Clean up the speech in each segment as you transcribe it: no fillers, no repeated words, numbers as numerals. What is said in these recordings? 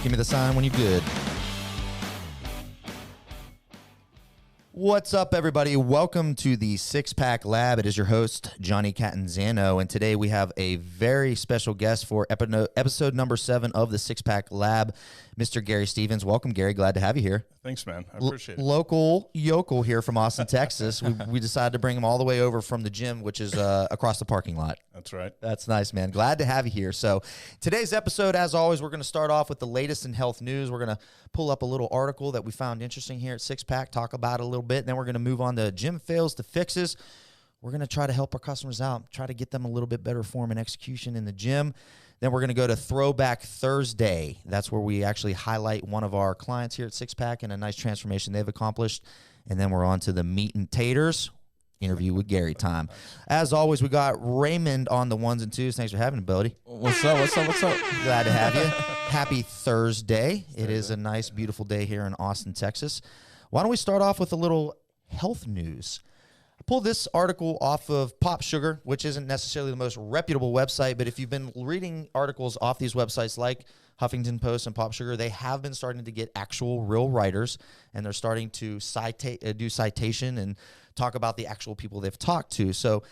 Give me the sign when you're good. What's up, everybody? Welcome to the SixPack Lab. It is your host, Jonny Catanzano, and today we have a very special guest for episode number 7 of the SixPack Lab, Mr. Gary Stevens. Welcome, Gary. Glad to have you here. Thanks, man. I appreciate it. Local yokel here from Austin, Texas. We decided to bring him all the way over from the gym, which is across the parking lot. That's right. That's nice, man. Glad to have you here. So today's episode, as always, we're going to start off with the latest in health news. We're going to pull up a little article that we found interesting here at SixPack, talk about it a little bit, and then we're going to move on to gym fails to fixes. We're going to try to help our customers out, try to get them a little bit better form and execution in the gym. Then we're going to go to Throwback Thursday. That's where we actually highlight one of our clients here at SixPack and a nice transformation they've accomplished. And then we're on to the meat and taters. Interview with Gary time. As always, we got Raymond on the ones and twos. Thanks for having me, buddy. What's up? Glad to have you. Happy Thursday. It is a nice, beautiful day here in Austin, Texas. Why don't we start off with a little health news? I pulled this article off of Pop Sugar, which isn't necessarily the most reputable website, but if you've been reading articles off these websites like Huffington Post and Pop Sugar, they have been starting to get actual real writers, and they're starting to do citation and talk about the actual people they've talked to. So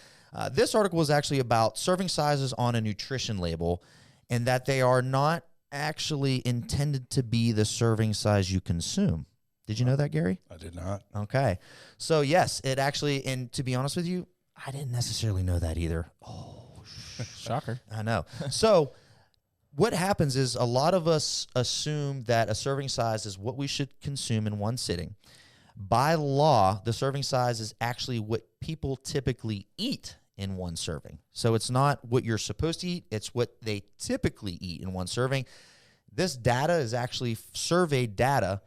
this article is actually about serving sizes on a nutrition label, and that they are not actually intended to be the serving size you consume. Did you know that, Gary? I did not. Okay. So, yes, it actually, and to be honest with you, I didn't necessarily know that either. Oh, shocker. I know. So, what happens is a lot of us assume that a serving size is what we should consume in one sitting. By law, the serving size is actually what people typically eat in one serving. So, it's not what you're supposed to eat. It's what they typically eat in one serving. This data is actually survey data,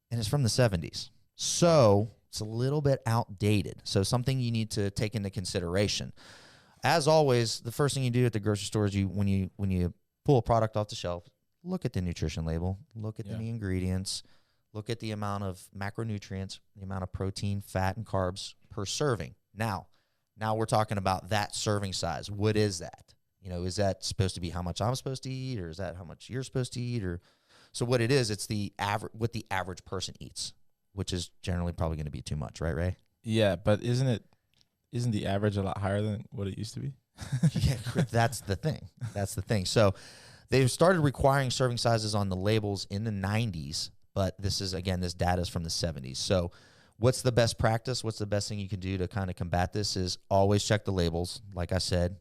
and it's from the 70s. So it's a little bit outdated. So something you need to take into consideration. As always, the first thing you do at the grocery store is when you pull a product off the shelf, look at the nutrition label, look at the ingredients, look at the amount of macronutrients, the amount of protein, fat, and carbs per serving. Now we're talking about that serving size. What is that? Is that supposed to be how much I'm supposed to eat, or is that how much you're supposed to eat, or so what it is, it's the average, what the average person eats, which is generally probably going to be too much, right, Ray? Yeah, but isn't the average a lot higher than what it used to be? Yeah, that's the thing. That's the thing. So they've started requiring serving sizes on the labels in the 90s, but this data is from the 70s. So what's the best practice? What's the best thing you can do to kind of combat this is always check the labels. Like I said,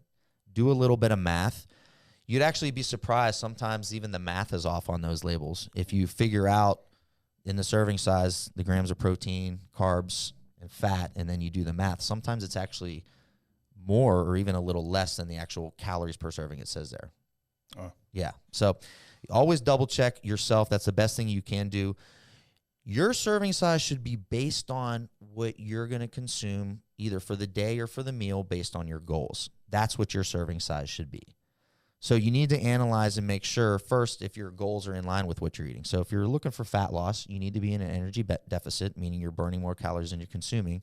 do a little bit of math. You'd actually be surprised. Sometimes even the math is off on those labels. If you figure out in the serving size the grams of protein, carbs, and fat, and then you do the math, sometimes it's actually more or even a little less than the actual calories per serving it says there. Oh. Yeah. So always double check yourself. That's the best thing you can do. Your serving size should be based on what you're going to consume either for the day or for the meal based on your goals. That's what your serving size should be. So you need to analyze and make sure, first, if your goals are in line with what you're eating. So if you're looking for fat loss, you need to be in an energy deficit, meaning you're burning more calories than you're consuming.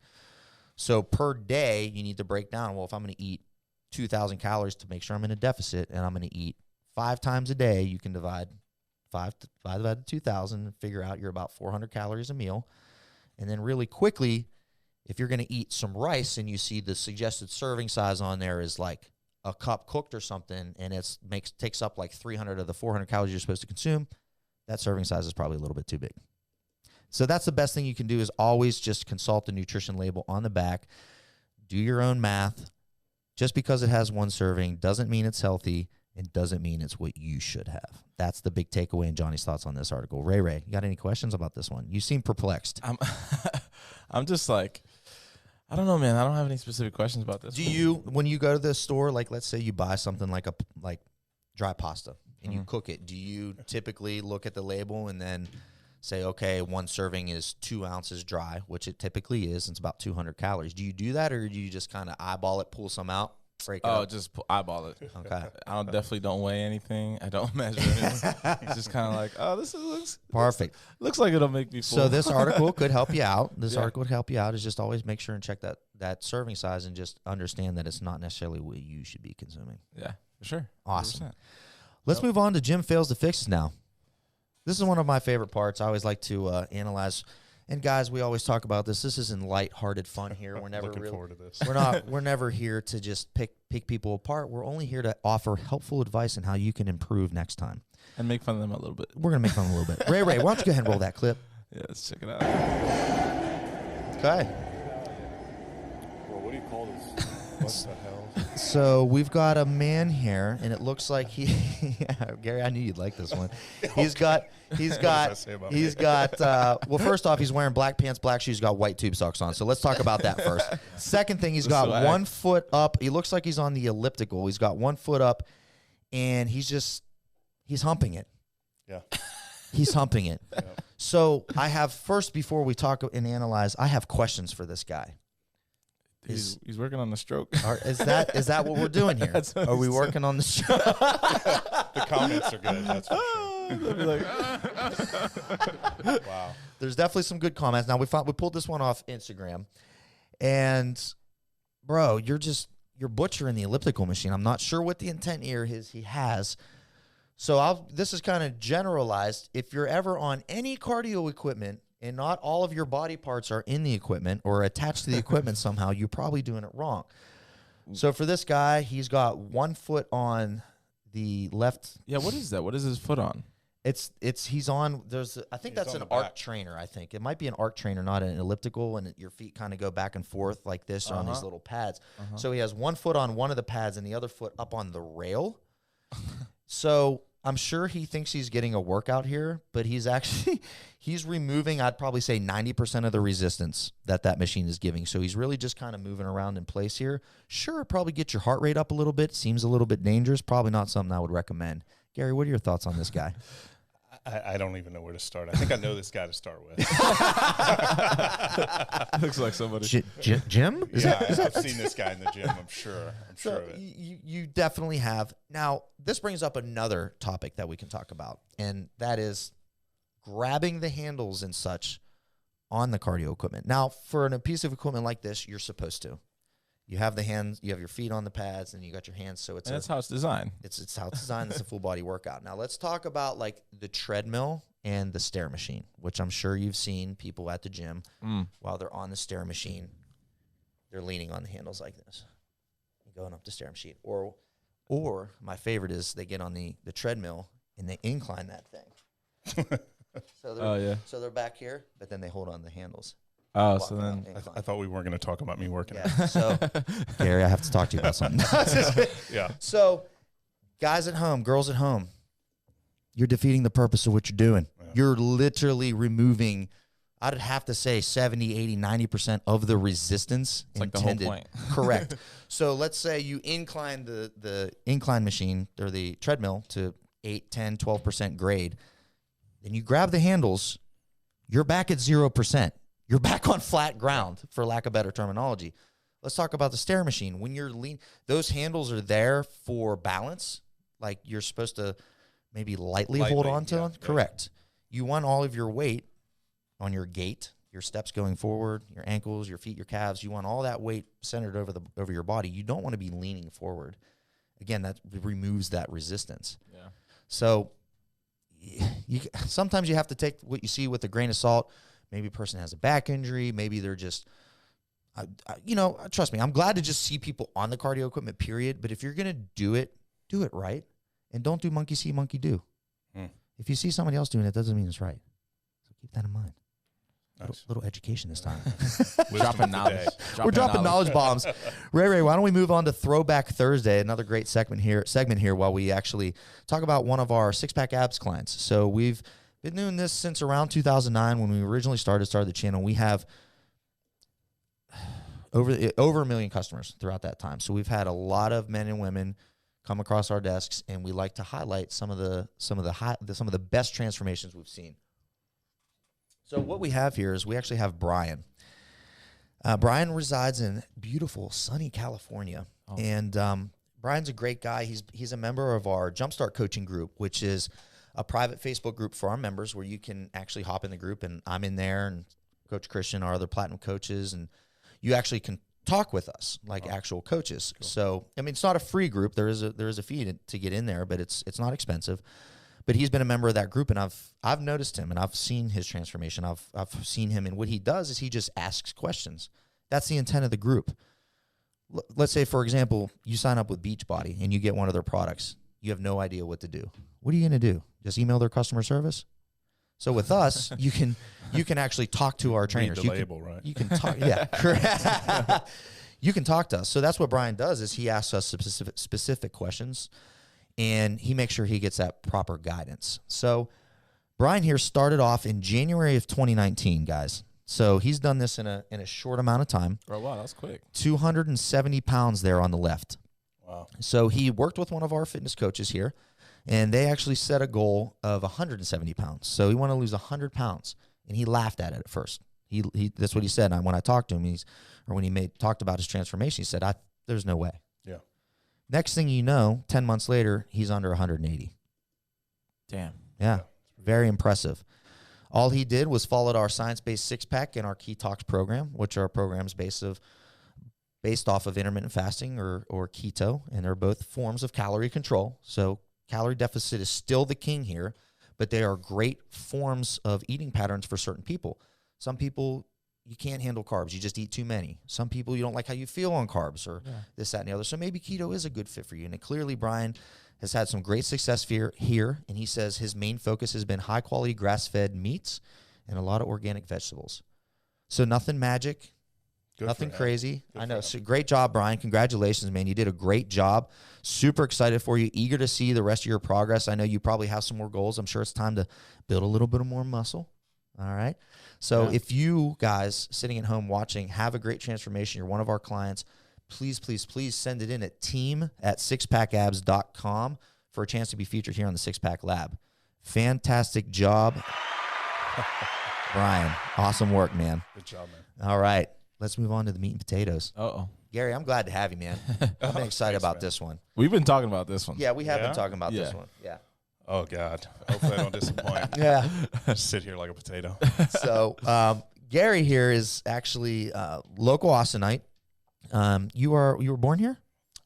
So per day, you need to break down, well, if I'm going to eat 2,000 calories to make sure I'm in a deficit, and I'm going to eat 5 times a day, you can divide 5 divided to 2,000 and figure out you're about 400 calories a meal. And then really quickly, if you're going to eat some rice and you see the suggested serving size on there is like a cup cooked or something, and takes up like 300 of the 400 calories you're supposed to consume, that serving size is probably a little bit too big. So that's the best thing you can do is always just consult the nutrition label on the back. Do your own math. Just because it has one serving doesn't mean it's healthy. It doesn't mean it's what you should have. That's the big takeaway in Johnny's thoughts on this article. Ray, you got any questions about this one? You seem perplexed. I'm just like, I don't know, man. I don't have any specific questions about this. Do you, when you go to the store, like let's say you buy something like dry pasta and you cook it, do you typically look at the label and then say, okay, one serving is 2 ounces dry, which it typically is, and it's about 200 calories. Do you do that, or do you just kind of eyeball it, pull some out, break it up? Just eyeball it. Okay. I definitely don't weigh anything. I don't measure anything. It's just kind of like, looks perfect. Looks like it'll make me full. So this article could help you out. Article would help you out is just always make sure and check that serving size and just understand that it's not necessarily what you should be consuming. Yeah, for sure. 100%. Awesome. Let's move on to gym fails to fixes now. This is one of my favorite parts. I always like to analyze. And guys, we always talk about this. This isn't lighthearted fun here. We're never looking forward to this. We're never here to just pick people apart. We're only here to offer helpful advice on how you can improve next time. And make fun of them a little bit. We're gonna make fun of them a little bit. Ray, why don't you go ahead and roll that clip? Yeah, let's check it out. Okay. Well, what do you call this? What the hell? So we've got a man here, and it looks like Gary, I knew you'd like this one. He's got, well, first off, he's wearing black pants, black shoes, got white tube socks on. So let's talk about that first. Second thing, he's got 1 foot up. He looks like he's on the elliptical. He's got 1 foot up, and he's humping it. Yeah. He's humping it. Yeah. So I have, first, before we talk and analyze, I have questions for this guy. He's working on the stroke. Is that what we're doing here? Are we working on the stroke? The comments are good, that's for sure. Wow. There's definitely some good comments. Now, we pulled this one off Instagram. And, bro, you're butchering the elliptical machine. I'm not sure what the intent here is he has. So this is kind of generalized. If you're ever on any cardio equipment and not all of your body parts are in the equipment or attached to the equipment somehow, you're probably doing it wrong. So for this guy, he's got 1 foot on the left. Yeah, what is that? What is his foot on? He's on, I think that's an arc trainer, I think. It might be an arc trainer, not an elliptical, and your feet kind of go back and forth like this on these little pads. So he has 1 foot on one of the pads and the other foot up on the rail. So I'm sure he thinks he's getting a workout here, but he's removing, I'd probably say 90% of the resistance that machine is giving. So he's really just kind of moving around in place here. Sure, probably get your heart rate up a little bit. Seems a little bit dangerous. Probably not something I would recommend. Gary, what are your thoughts on this guy? I don't even know where to start. I think I know this guy to start with. Looks like somebody. Jim? I've seen this guy in the gym, I'm sure. I'm sure of it. You definitely have. Now, this brings up another topic that we can talk about, and that is grabbing the handles and such on the cardio equipment. Now, for a piece of equipment like this, you're supposed to. You have the hands, you have your feet on the pads, and you got your hands. So that's how it's designed. It's how it's designed. It's a full body workout. Now let's talk about like the treadmill and the stair machine, which I'm sure you've seen people at the gym while they're on the stair machine. They're leaning on the handles like this, going up the stair machine. Or my favorite is they get on the treadmill and they incline that thing. So they're back here, but then they hold on the handles. Oh, so then I thought we weren't going to talk about me working. Yeah. So, Gary, I have to talk to you about something. Yeah. So, guys at home, girls at home, you're defeating the purpose of what you're doing. Yeah. You're literally removing, I'd have to say 70, 80, 90% of the resistance intended. Like the whole point. Correct. So let's say you incline the incline machine or the treadmill to 8, 10, 12% grade. Then you grab the handles, you're back at 0%. You're back on flat ground, for lack of better terminology. Let's talk about the stair machine. When you're those handles are there for balance. Like you're supposed to maybe lightly hold on to them. Correct. You want all of your weight on your gait, your steps going forward, your ankles, your feet, your calves. You want all that weight centered over your body. You don't want to be leaning forward. Again, that removes that resistance. Yeah. So sometimes you have to take what you see with a grain of salt. Maybe a person has a back injury. Maybe they're just, trust me, I'm glad to just see people on the cardio equipment, period. But if you're going to do it right. And don't do monkey see, monkey do. If you see somebody else doing it, doesn't mean it's right. So keep that in mind. Nice. Little education this time. Dropping knowledge. We're dropping knowledge bombs. Ray, why don't we move on to Throwback Thursday, another great segment here while we actually talk about one of our SixPack Abs clients. So we've been doing this since around 2009 when we originally started the channel. We have over 1 million customers throughout that time. So we've had a lot of men and women come across our desks, and we like to highlight some of the best transformations we've seen. So what we have here is we actually have Brian. Brian resides in beautiful, sunny California, and Brian's a great guy. He's a member of our Jumpstart coaching group, which is a private Facebook group for our members where you can actually hop in the group, and I'm in there, and Coach Christian, our other platinum coaches, and you actually can talk with us like actual coaches. Cool. So, I mean, it's not a free group. There is a fee to get in there, but it's not expensive. But he's been a member of that group, and I've noticed him, and I've seen his transformation. I've seen him, and what he does is he just asks questions. That's the intent of the group. Let's say, for example, you sign up with Beachbody and you get one of their products. You have no idea what to do. What are you going to do? Just email their customer service? So with us, you can actually talk to our trainers. Read the label, right? You can talk. Yeah, correct. You can talk to us. So that's what Brian does is he asks us specific questions, and he makes sure he gets that proper guidance. So Brian here started off in January of 2019, guys. So he's done this in a short amount of time. Oh, wow, that's quick. 270 pounds there on the left. Wow. So he worked with one of our fitness coaches here, and they actually set a goal of 170 pounds. So he wanted to lose 100 pounds, and he laughed at it at first. He that's what he said. And when I talked to him, when he talked about his transformation, he said, "There's no way." Yeah. Next thing you know, 10 months later, he's under 180. Damn. Yeah, very impressive. All he did was followed our science-based six-pack and our Key Talks program, which are programs based off of intermittent fasting or keto, and they're both forms of calorie control. So calorie deficit is still the king here, but they are great forms of eating patterns for certain people. Some people, you can't handle carbs. You just eat too many. Some people, you don't like how you feel on carbs or this, that, and the other. So maybe keto is a good fit for you. And clearly, Brian has had some great success here, and he says his main focus has been high-quality grass-fed meats and a lot of organic vegetables. So nothing magic, nothing crazy. I know. So great job, Brian. Congratulations, man. You did a great job. Super excited for you. Eager to see the rest of your progress. I know you probably have some more goals. I'm sure it's time to build a little bit of more muscle. All right. So if you guys sitting at home watching have a great transformation, you're one of our clients, please, please, please send it in at team@SixpackAbs.com for a chance to be featured here on the SixPack Lab. Fantastic job, Brian. Awesome work, man. Good job, man. All right. Let's move on to the meat and potatoes. Uh-oh. Gary, I'm glad to have you, man. I've been excited about this one. We've been talking about this one. Yeah, we have been Yeah? talking about this Yeah. one. Yeah. Oh, God. Hopefully I don't disappoint. Yeah. Just sit here like a potato. So Gary here is actually local Austinite. You were born here?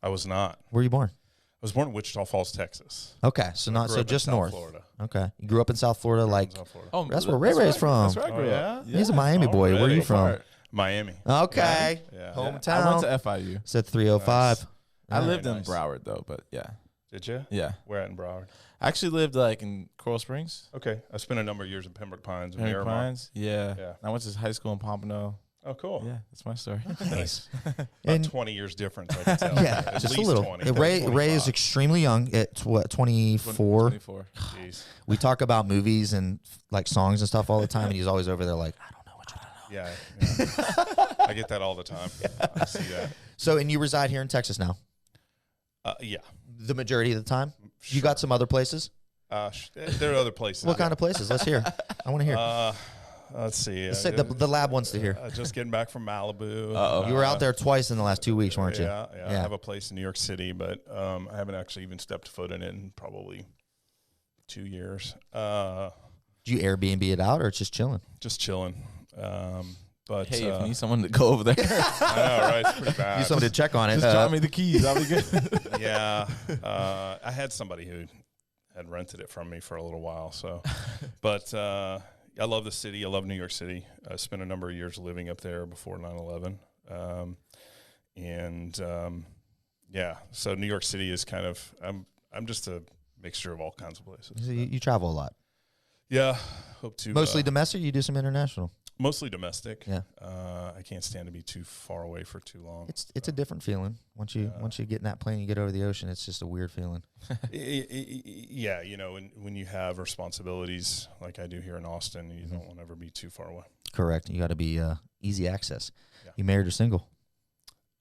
I was not. Where were you born? I was born in Wichita Falls, Texas. Okay, so Grew up in just South north. Florida. Okay, you grew up in South Florida, like South Florida. Oh, that's where Ray Ray's from. That's where I grew up. He's a Miami boy. Where are you Already? from? Miami. Okay, Yeah. hometown. I went to FIU. Said 305. I lived Very in nice. Broward though, but yeah. Did you? Yeah. Where at in Broward? I actually lived like in Coral Springs. Okay. I spent a number of years in Pembroke Pines and Pembroke Miramar. Pines. Yeah. Yeah. I went to high school in Pompano. Oh, cool. Yeah, that's my story. Nice. About And 20 years difference, I can tell. yeah, At just a least little. 20. Ray is 25. extremely young. At what 24? 24. Jeez. We talk about movies and like songs and stuff all the time, and he's always over there like, I don't know what you're doing. Yeah. I get that all the time. I see that. So, and you reside here in Texas now, Yeah. the majority of the time. You Sure. got some other places. There are other places. What kind of places? Let's hear. I want to hear. Let's see. Let's say the lab wants to hear. Just getting back from Malibu. Uh-oh. You were out there twice in the last 2 weeks, weren't you? Yeah. I have a place in New York City, but I haven't actually even stepped foot in it in probably 2 years. Did you Airbnb it out or it's just chilling? Just chilling. But Hey, if you need someone to go over there, I know, right? It's pretty bad. You somebody to check on it. just drop me the keys. I'll be good. Yeah. I had somebody who had rented it from me for a little while. So, but I love the city. I love New York City. I spent a number of years living up there before 9/11. Yeah, so New York City is kind of, I'm just a mixture of all kinds of places. You travel a lot. Yeah, hope to. Mostly domestic. You do some international. Mostly domestic. Yeah. I can't stand to be too far away for too long. It's a different feeling once you get in that plane, you get over the ocean. It's just a weird feeling. Yeah, you know, when you have responsibilities like I do here in Austin, you don't want to ever be too far away. Correct. You got to be easy access. Yeah. You married or single?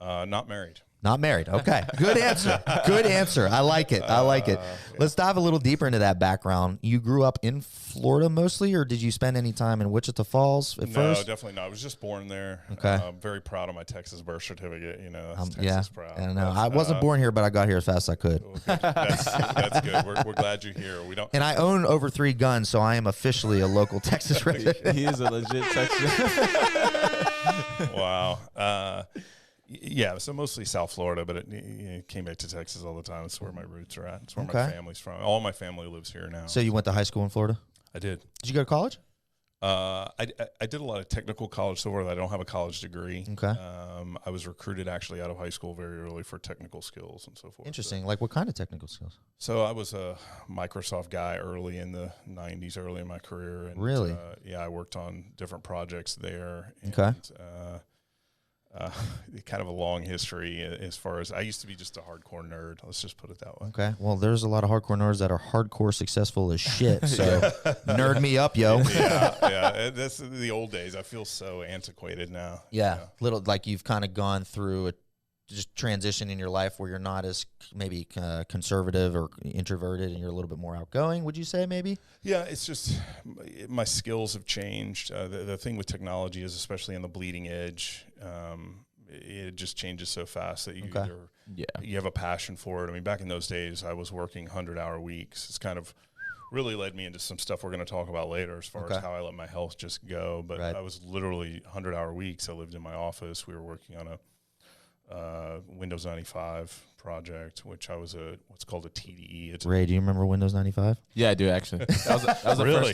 Not married. Not married. Okay. Good answer. Good answer. I like it. I like it. Yeah. Let's dive a little deeper into that background. You grew up in Florida mostly, or did you spend any time in Wichita Falls at No, first? definitely not. I was just born there. Okay. I'm very proud of my Texas birth certificate. You know, that's Yeah. Texas proud. I don't know. But, I wasn't born here, but I got here as fast as I could. Okay. That's good. We're glad you're here. We don't. And I own over 3 guns, so I am officially a local Texas resident. He is a legit Texan. Wow. Yeah, so mostly South Florida, but it came back to Texas all the time. That's where my roots are at. That's where Okay. my family's from. All my family lives here now. So you went to high school in Florida? I did. Did you go to college? I did a lot of technical college so far. I don't have a college degree. Okay. I was recruited actually out of high school very early for technical skills and so forth. Interesting. Like what kind of technical skills? So I was a Microsoft guy early in the 90s, early in my career. And, Really? Yeah, I worked on different projects there. And, Okay. Kind of a long history as far as I used to be just a hardcore nerd. Let's just put it that way. Okay. Well, there's a lot of hardcore nerds that are hardcore successful as shit. So nerd me up, yo. Yeah. That's the old days. I feel so antiquated now. Yeah. Little like you've kind of gone through a just transition in your life where you're not as maybe conservative or introverted and you're a little bit more outgoing, would you say maybe? Yeah, it's just my skills have changed. The thing with technology is, especially on the bleeding edge, it just changes so fast that you have a passion for it. I mean, back in those days, I was working 100-hour weeks. It's kind of really led me into some stuff we're going to talk about later as far as how I let my health just go. But I was literally 100-hour weeks. I lived in my office. We were working on a Windows 95 project, which I was what's called a TDE. Ray, do you remember Windows 95? Yeah, I do actually. That was the Really?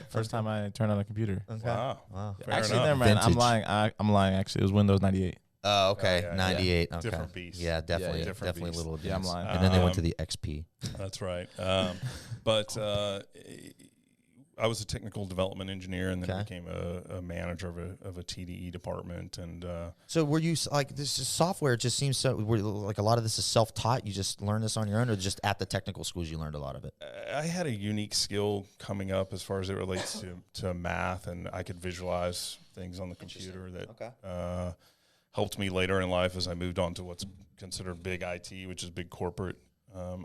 first time I turned on a computer. Okay. Wow. Fair Actually, enough. never mind. I'm Vintage. lying. I'm lying. Actually, it was Windows 98. Oh, okay. Oh, yeah, 98. yeah. Okay. Different beast. Yeah, definitely. Yeah, different definitely beast. a little Yeah, I'm different. lying. And then they went to the XP. That's right. But I was a technical development engineer, and then I became a manager of a TDE department. And So were you like this is software? It just seems so. Like a lot of this is self-taught. You just learned this on your own, or just at the technical schools you learned a lot of it? I had a unique skill coming up as far as it relates to math, and I could visualize things on the computer that helped me later in life as I moved on to what's considered big IT, which is big corporate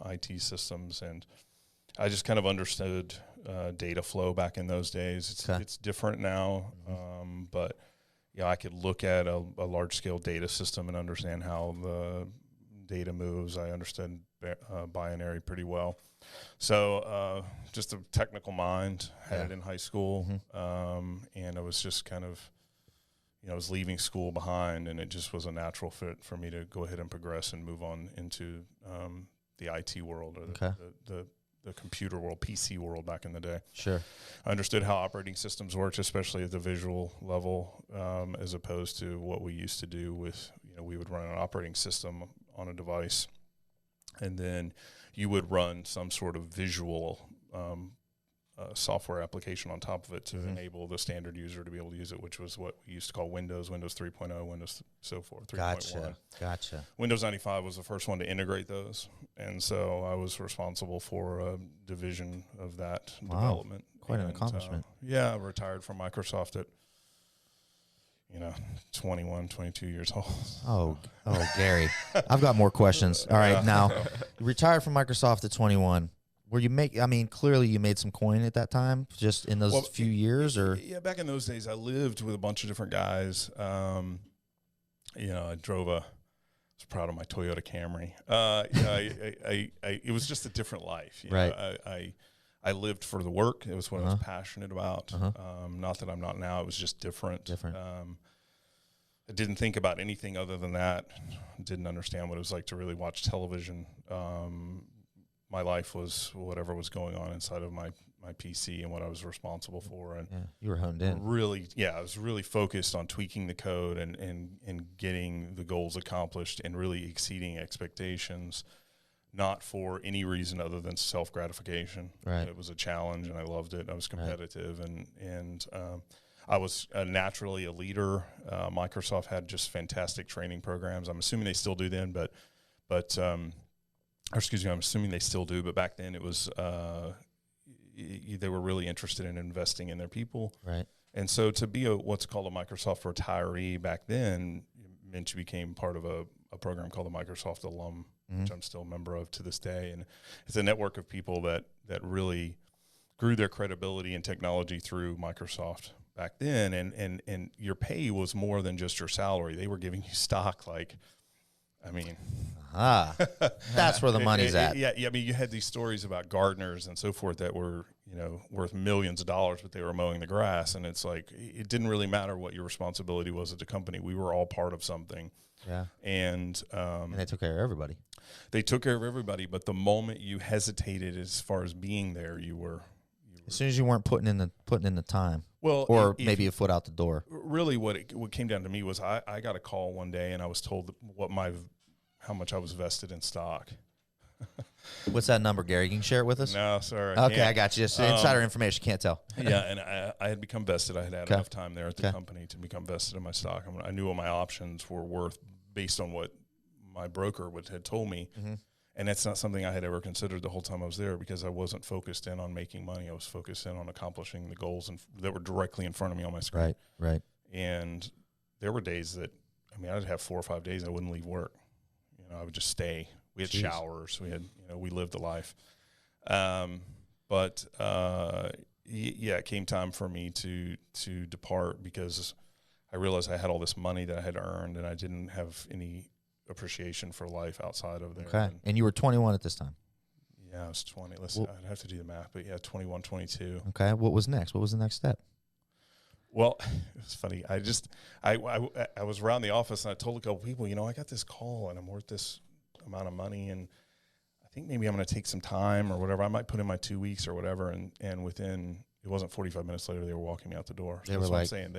IT systems. And I just kind of understood data flow back in those days. It's different now, but I could look at a large-scale data system and understand how the data moves. I understood binary pretty well. So just a technical mind, had it in high school, and I was just kind of, I was leaving school behind, and it just was a natural fit for me to go ahead and progress and move on into the IT world or the computer world, PC world back in the day. Sure. I understood how operating systems worked, especially at the visual level, as opposed to what we used to do with, we would run an operating system on a device, and then you would run some sort of visual software application on top of it to enable the standard user to be able to use it, which was what we used to call Windows 3.0, Windows so forth, 3.1. Gotcha. Windows 95 was the first one to integrate those, and so I was responsible for a division of that development. Quite an accomplishment. I retired from Microsoft at 21, 22 years old. Oh, Gary, I've got more questions. All right, now you retired from Microsoft at 21. Were you clearly you made some coin at that time, just in those few years, or? Yeah, back in those days, I lived with a bunch of different guys. I was proud of my Toyota Camry. It was just a different life. I lived for the work. It was what I was passionate about. Not that I'm not now. It was just different. I didn't think about anything other than that. Didn't understand what it was like to really watch television. My life was whatever was going on inside of my PC and what I was responsible for. And you were honed in. I was really focused on tweaking the code and getting the goals accomplished and really exceeding expectations, not for any reason other than self-gratification. Right. It was a challenge, and I loved it. I was competitive, and I was naturally a leader. Microsoft had just fantastic training programs. I'm assuming they still do then, I'm assuming they still do, but back then it was they were really interested in investing in their people. Right. And so to be what's called a Microsoft retiree back then meant you became part of a program called the Microsoft Alum, which I'm still a member of to this day. And it's a network of people that really grew their credibility in technology through Microsoft back then. And your pay was more than just your salary. They were giving you stock I mean, that's where the money's at. Yeah. I mean, you had these stories about gardeners and so forth that were, worth millions of dollars, but they were mowing the grass. And it's like, it didn't really matter what your responsibility was at the company. We were all part of something. Yeah. And they took care of everybody. They took care of everybody. But the moment you hesitated as far as being there, you were as soon as you weren't putting in the time. Well, or maybe a foot out the door. Really, what came down to me was I got a call one day, and I was told how much I was vested in stock. What's that number, Gary? You can share it with us? No, sorry. Okay, I got you. Just insider information, can't tell. Yeah, and I had become vested. I had enough time there at the company to become vested in my stock. I knew what my options were worth based on what my broker had told me. Mm-hmm. And that's not something I had ever considered the whole time I was there, because I wasn't focused in on making money. I was focused in on accomplishing the goals that were directly in front of me on my screen. Right. And there were days that, I'd have 4 or 5 days I wouldn't leave work. I would just stay. We had showers. We had, we lived the life. But it came time for me to depart, because I realized I had all this money that I had earned, and I didn't have any appreciation for life outside of there. Okay. And you were 21 at this time? Yeah, I was 20. I'd have to do the math, but 21, 22. Okay. What was next? What was the next step? Well, it was funny. I was around the office, and I told a couple people, I got this call and I'm worth this amount of money, and I think maybe I'm going to take some time or whatever. I might put in my 2 weeks or whatever. And within, it wasn't 45 minutes later, they were walking me out the door. So that's what I'm saying.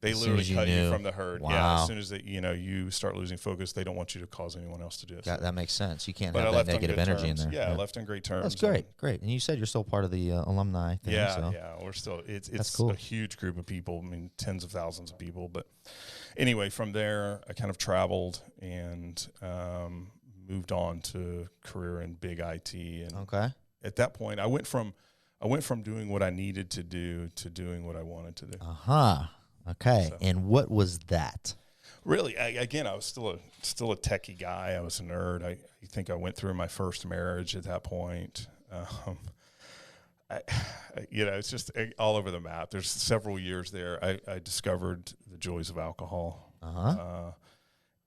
They literally cut you from the herd. Wow. Yeah. As soon as you start losing focus, they don't want you to cause anyone else to do it. Yeah, that makes sense. You can't have that negative energy in there. Yeah, I left on great terms. That's great. And you said you're still part of the alumni thing. Yeah, so. yeah. We're still, it's cool. A huge group of people. Tens of thousands of people. But anyway, from there, I kind of traveled and moved on to career in big IT. And at that point, I went from doing what I needed to do to doing what I wanted to do. Okay. So. And what was that? Really, I was still a techie guy. I was a nerd. I think I went through my first marriage at that point. It's just all over the map. There's several years there. I discovered the joys of alcohol.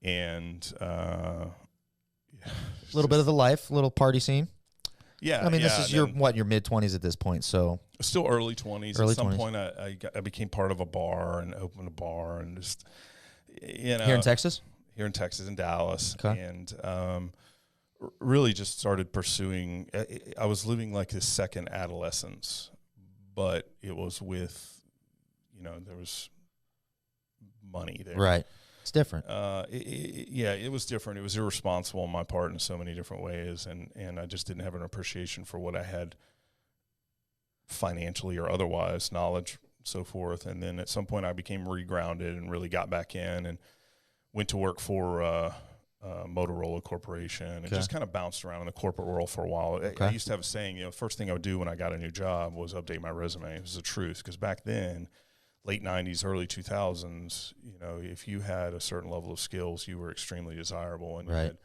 And a little bit of the life, little party scene. Yeah, this is your mid-20s at this point, so still early 20s. At some point, I became part of a bar and opened a bar, and just here in Texas, in Dallas, and really just started pursuing. I was living like this second adolescence, but it was with, there was money there, right? It's different. It was different. It was irresponsible on my part in so many different ways, and I just didn't have an appreciation for what I had financially or otherwise, knowledge, so forth. And then at some point I became regrounded and really got back in and went to work for Motorola Corporation and just kind of bounced around in the corporate world for a while. I used to have a saying, first thing I would do when I got a new job was update my resume. It was the truth, because back then, late 90s, early 2000s, if you had a certain level of skills, you were extremely desirable, and you had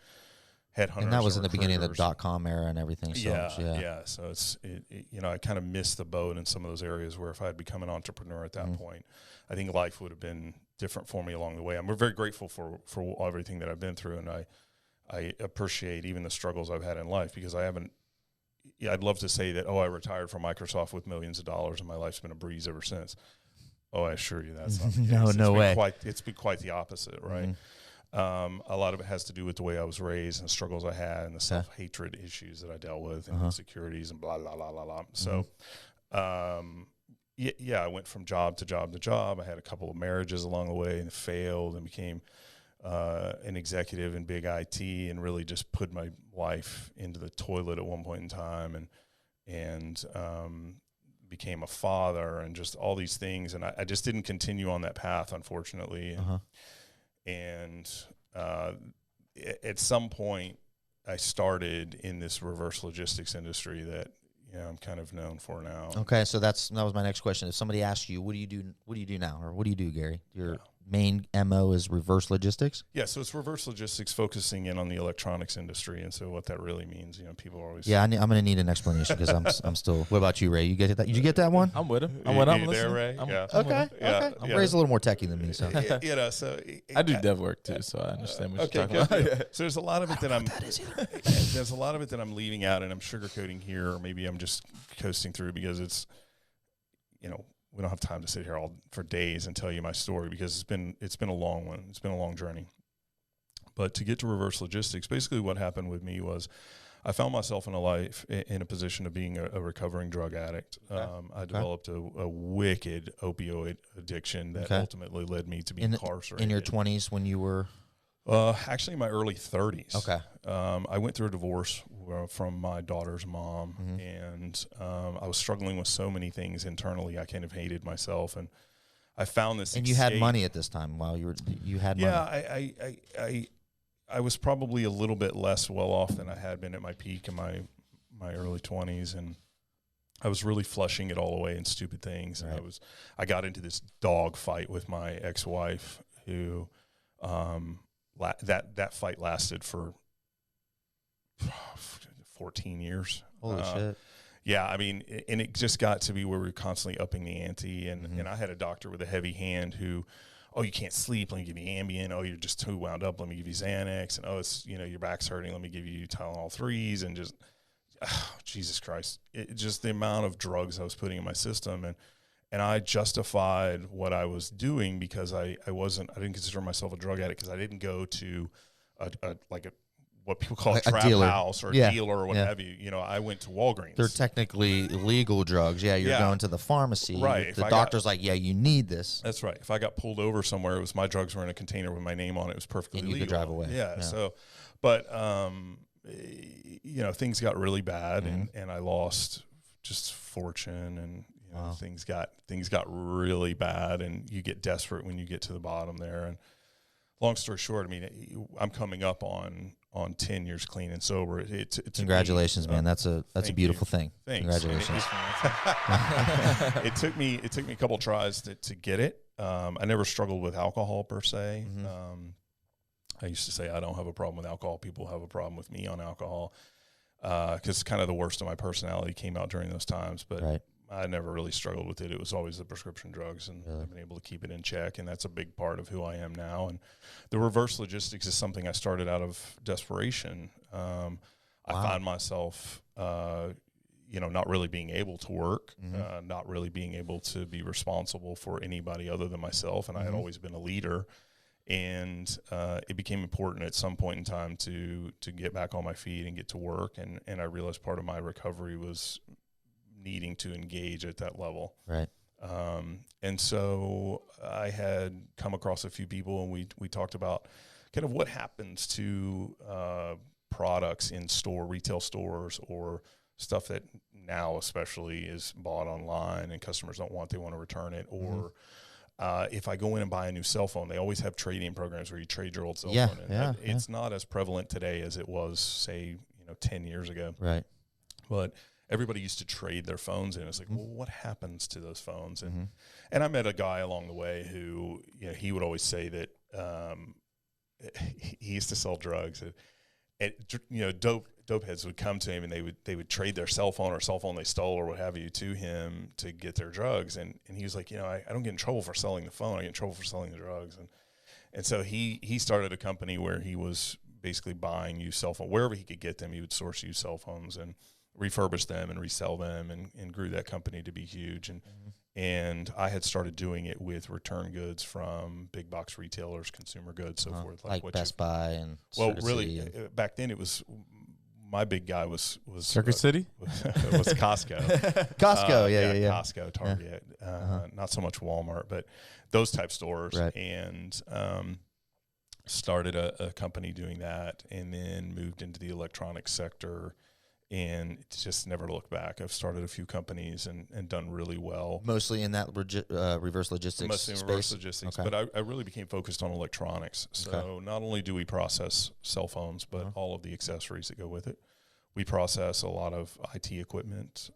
headhunters. And that was in the beginning of the .com era and everything. So, yeah. So I kind of missed the boat in some of those areas where if I had become an entrepreneur at that point, I think life would have been different for me along the way. I'm very grateful for everything that I've been through, and I appreciate even the struggles I've had in life, because I haven't. Yeah, I'd love to say that, I retired from Microsoft with millions of dollars and my life's been a breeze ever since. I assure you that's not the case. No way. It's been quite the opposite, right? A lot of it has to do with the way I was raised and the struggles I had and the self-hatred issues that I dealt with and insecurities and blah, blah, blah, blah, blah. So, I went from job to job to job. I had a couple of marriages along the way and failed, and became an executive in big IT, and really just put my life into the toilet at one point in time, and became a father, and just all these things. And I just didn't continue on that path, unfortunately. And at some point I started in this reverse logistics industry that, I'm kind of known for now. Okay. So that was my next question. If somebody asks you, what do you do now? Or what do you do, Gary? You're main MO is reverse logistics? Yeah, so it's reverse logistics focusing in on the electronics industry. And so what that really means, people are always... Yeah, I'm going to need an explanation because I'm still... What about you, Ray? You get that? Did you get that one? I'm with him. You there, Ray? Okay. Yeah. Ray's a little more techie than me, so... I do dev work too, so I understand what you're talking about. So there's a lot of it there's a lot of it that I'm leaving out and I'm sugarcoating here, or maybe I'm just coasting through because it's, we don't have time to sit here for days and tell you my story because it's been a long one. It's been a long journey. But to get to reverse logistics, basically what happened with me was I found myself in a position of being a recovering drug addict. I developed a wicked opioid addiction that ultimately led me to be incarcerated. In your 20s when you were? Actually, in my early 30s. Okay. I went through a divorce from my daughter's mom, and I was struggling with so many things internally. I kind of hated myself, and I found this. And you had money at this time while you had money. Yeah, I was probably a little bit less well off than I had been at my peak in my early 20s, and I was really flushing it all away in stupid things. Right. And I got into this dog fight with my ex-wife who. That fight lasted for 14 years. Holy shit. Yeah, I mean, and it just got to be where we were constantly upping the ante. And I had a doctor with a heavy hand who, you can't sleep, let me give you Ambien. Oh, you're just too wound up, let me give you Xanax. And it's, your back's hurting, let me give you Tylenol 3s. And just, Jesus Christ, just the amount of drugs I was putting in my system. And I justified what I was doing because I didn't consider myself a drug addict because I didn't go to what people call a trap house or a dealer or what have you. I went to Walgreens. They're technically legal drugs. Yeah, you're going to the pharmacy. Right. The doctor's like, yeah, you need this. That's right. If I got pulled over somewhere, it was my drugs were in a container with my name on it. It was perfectly legal. And you could drive away. Yeah. So, but, things got really bad and I lost just fortune and, wow. things got really bad, and you get desperate when you get to the bottom there. And long story short, I mean, I'm coming up on 10 years clean and sober. Congratulations, man. That's a beautiful thing. Thanks. Congratulations. It took me a couple tries to get it. I never struggled with alcohol per se. I used to say I don't have a problem with alcohol. People have a problem with me on alcohol because kind of the worst of my personality came out during those times. But right. I never really struggled with it. It was always the prescription drugs, and I've been able to keep it in check, and that's a big part of who I am now. And the reverse logistics is something I started out of desperation. I find myself, not really being able to work, not really being able to be responsible for anybody other than myself, and I had always been a leader. And it became important at some point in time to get back on my feet and get to work, and I realized part of my recovery was needing to engage at that level. Right. And so I had come across a few people, and we talked about kind of what happens to products in retail stores, or stuff that now especially is bought online and customers they want to return it. Or if I go in and buy a new cell phone, they always have trade-in programs where you trade your old cell phone. And it's not as prevalent today as it was, say, 10 years ago. Right. But everybody used to trade their phones in. It's like, well, what happens to those phones? And I met a guy along the way who, he would always say that he used to sell drugs. Dope heads would come to him, and they would trade their cell phone or cell phone they stole or what have you to him to get their drugs. And he was like, I don't get in trouble for selling the phone. I get in trouble for selling the drugs. And so he started a company where he was basically buying used cell phones. Wherever he could get them, he would source used cell phones and refurbish them and resell them, and grew that company to be huge. And I had started doing it with return goods from big box retailers, consumer goods, so forth. Like Best Buy and Circuit really, City back then it was, my big guy was Circuit City? was Costco. Costco, yeah. Costco, Target, not so much Walmart, but those type stores. Right. And started a company doing that, and then moved into the electronics sector, and just never looked back. I've started a few companies and done really well. Mostly in that reverse logistics Mostly in space? reverse logistics, okay. but I really became focused on electronics. So not only do we process cell phones, but all of the accessories that go with it. We process a lot of IT equipment,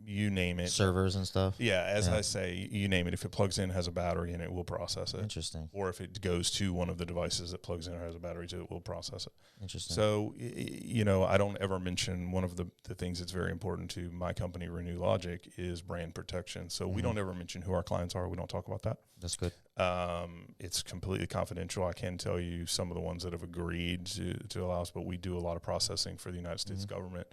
you name it. Servers and stuff. Yeah, as I say, you name it. If it plugs in, has a battery in it, we'll process it. Interesting. Or if it goes to one of the devices that plugs in or has a battery to it, we'll process it. Interesting. So, I don't ever mention one of the things that's very important to my company, Renew Logic, is brand protection. So we don't ever mention who our clients are. We don't talk about that. That's good. It's completely confidential. I can tell you some of the ones that have agreed to allow us, but we do a lot of processing for the United States government,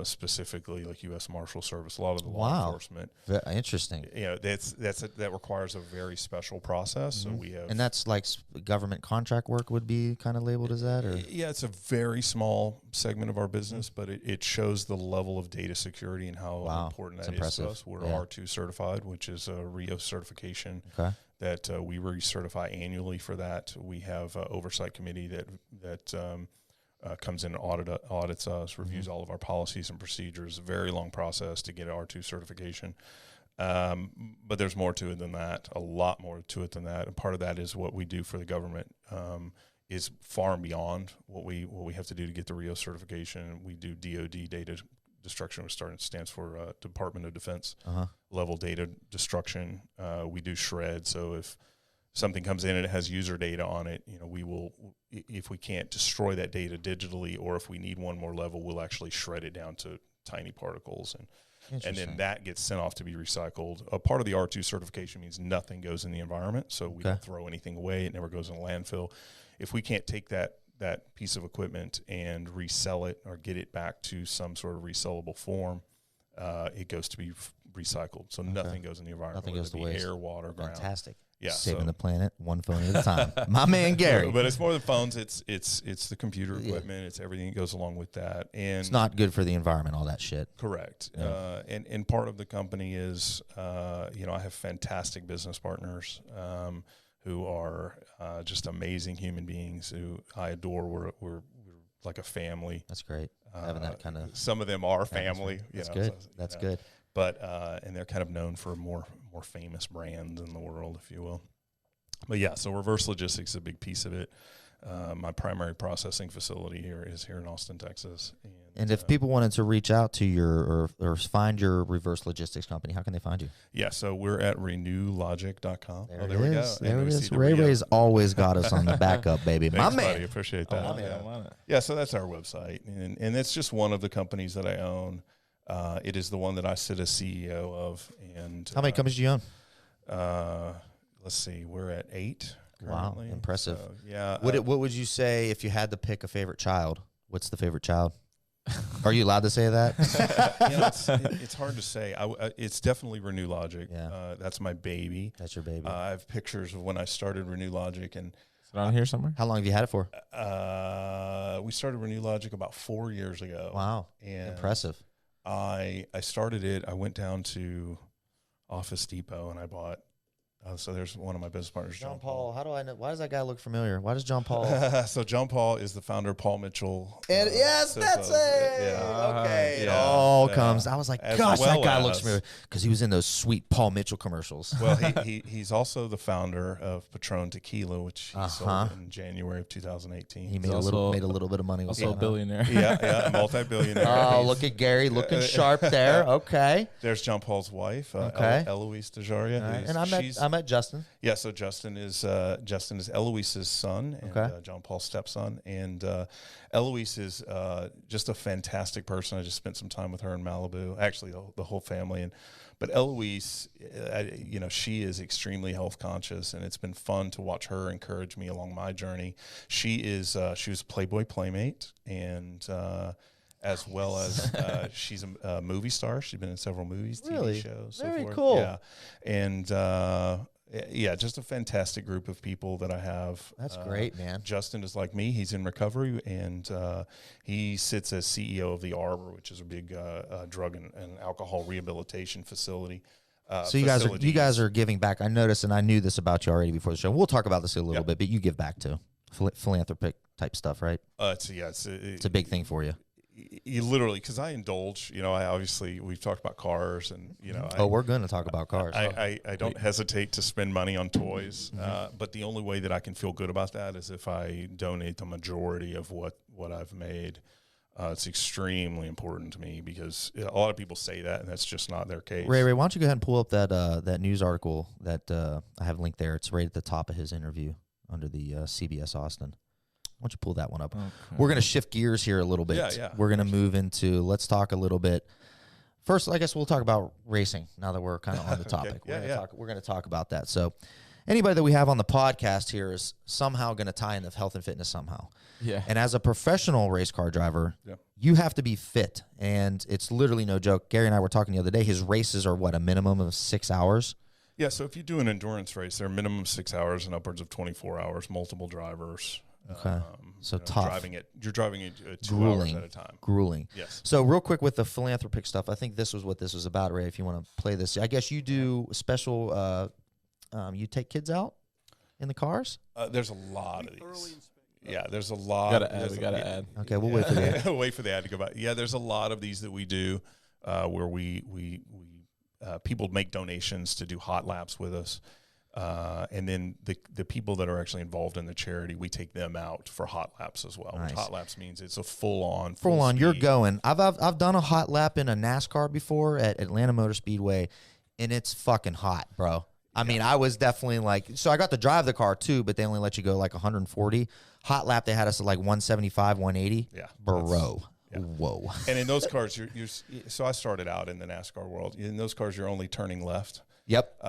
specifically like U.S. Marshal Service, a lot of the law enforcement. Interesting. That requires a very special process. So we have, and that's like government contract work would be kind of labeled as that, or yeah, it's a very small segment of our business, but it shows the level of data security and how important that is to us. We're R2 certified, which is a RIO certification. Okay. That we recertify annually for that. We have an oversight committee that comes in and audits us, reviews all of our policies and procedures. A very long process to get R2 certification. But there's more to it than that, a lot more to it than that. And part of that is what we do for the government is far and beyond what we have to do to get the RIO certification. We do DoD data destruction, which stands for Department of Defense level data destruction. We do shred. So if something comes in and it has user data on it, we will, if we can't destroy that data digitally, or if we need one more level, we'll actually shred it down to tiny particles, and then that gets sent off to be recycled. A part of the R2 certification means nothing goes in the environment, so we don't throw anything away. It never goes in a landfill. If we can't take that piece of equipment and resell it or get it back to some sort of resellable form, it goes to be recycled. So nothing goes in the environment. Nothing goes to waste. Air, water, ground. Fantastic. Yeah, saving the planet one phone at a time. My man Gary. But it's more than phones. It's the computer equipment. It's everything that goes along with that. And it's not good for the environment, all that shit. Correct. Yeah. And part of the company is, I have fantastic business partners who are just amazing human beings who I adore. We're like a family. That's great. Having that kind of. Some of them are family. That's good. That's good. But and they're kind of known for more famous brands in the world, if you will. But yeah, so reverse logistics is a big piece of it. My primary processing facility here is here in Austin, Texas. And if people wanted to reach out to your or find your reverse logistics company, how can they find you? Yeah, so we're at renewlogic.com. There we it go. is. There it is. Ray's always got us on the backup, baby. Thanks, my man. buddy. Appreciate that. I Yeah, so that's our website. And it's just one of the companies that I own. It is the one that I sit as CEO of. And how many companies do you own? Let's see, we're at 8 Wow, currently. impressive. So, yeah. What would you say if you had to pick a favorite child? What's the favorite child? Are you allowed to say that? It's hard to say. It's definitely Renew Logic. Yeah. That's my baby. That's your baby. I have pictures of when I started Renew Logic, and Is it on here somewhere? How long have you had it for? we started Renew Logic about 4 years ago. Wow, And impressive. I started it. I went down to Office Depot and I bought. So there's one of my business partners, John Paul. How do I know? Why does that guy look familiar? Why does John Paul? So John Paul is the founder of Paul Mitchell. And yes, that's it. Yeah. Okay, it Yeah. all Yeah. comes. I was like, As gosh, well that guy looks as- familiar because he was in those sweet Paul Mitchell commercials. Well, he's also the founder of Patron Tequila, which he sold in January of 2018. He made a also- little bit of money with Also a that, huh? billionaire. Yeah, multi-billionaire. Oh, He's- look at Gary looking sharp there. Okay. There's John Paul's wife, Okay. Eloise DeJaria. All right. And I met Justin. Yeah, so Justin is Eloise's son and Okay. John Paul's stepson, and Eloise is just a fantastic person. I just spent some time with her in Malibu, actually the whole family, but Eloise, she is extremely health conscious, and it's been fun to watch her encourage me along my journey. She was a Playboy Playmate, and as well as she's a movie star. She's been in several movies, Really? TV shows, so Very forth. cool. Yeah, and just a fantastic group of people that I have. That's great, man. Justin is like me. He's in recovery, and he sits as CEO of the Arbor, which is a big drug and alcohol rehabilitation facility. So you guys are giving back. I noticed, and I knew this about you already before the show. We'll talk about this a little bit, but you give back too, philanthropic type stuff, right? It's a big thing for you. You literally, because I indulge, we've talked about cars, and we're going to talk about cars. I don't hesitate to spend money on toys, but the only way that I can feel good about that is if I donate the majority of what I've made It's extremely important to me because a lot of people say that, and that's just not their case. Ray, why don't you go ahead and pull up that news article that I have linked there. It's right at the top of his interview under the CBS Austin. Why don't you pull that one up? Okay. We're going to shift gears here a little bit. Yeah. We're going to move into, let's talk a little bit. First, I guess we'll talk about racing now that we're kind of on the topic. Okay. We're going to talk about that. So anybody that we have on the podcast here is somehow going to tie into health and fitness somehow. Yeah. And as a professional race car driver, you have to be fit. And it's literally no joke. Gary and I were talking the other day. His races are, a minimum of 6 hours? Yeah, so if you do an endurance race, they're minimum 6 hours and upwards of 24 hours, multiple drivers. Okay. So tough. You're driving it 2 Grueling. hours at a time. Grueling. Yes. So real quick with the philanthropic stuff, I think this was what this was about, Ray, if you want to play this. I guess you do special, you take kids out in the cars? There's a lot of these. Yeah, there's a lot. We gotta add. Okay, we'll wait for the ad. Wait for the ad to go by. Yeah, there's a lot of these that we do where we people make donations to do hot laps with us. And then the people that are actually involved in the charity, we take them out for hot laps as well. Nice. Which hot laps means it's a full on. You're going. I've done a hot lap in a NASCAR before at Atlanta Motor Speedway, and it's fucking hot, bro. I mean, I was definitely so I got to drive the car too, but they only let you go 140. Hot lap, they had us at 175, 180. Yeah. Bro. Yeah. Whoa. And in those cars, so I started out in the NASCAR world. In those cars, you're only turning left. Yep.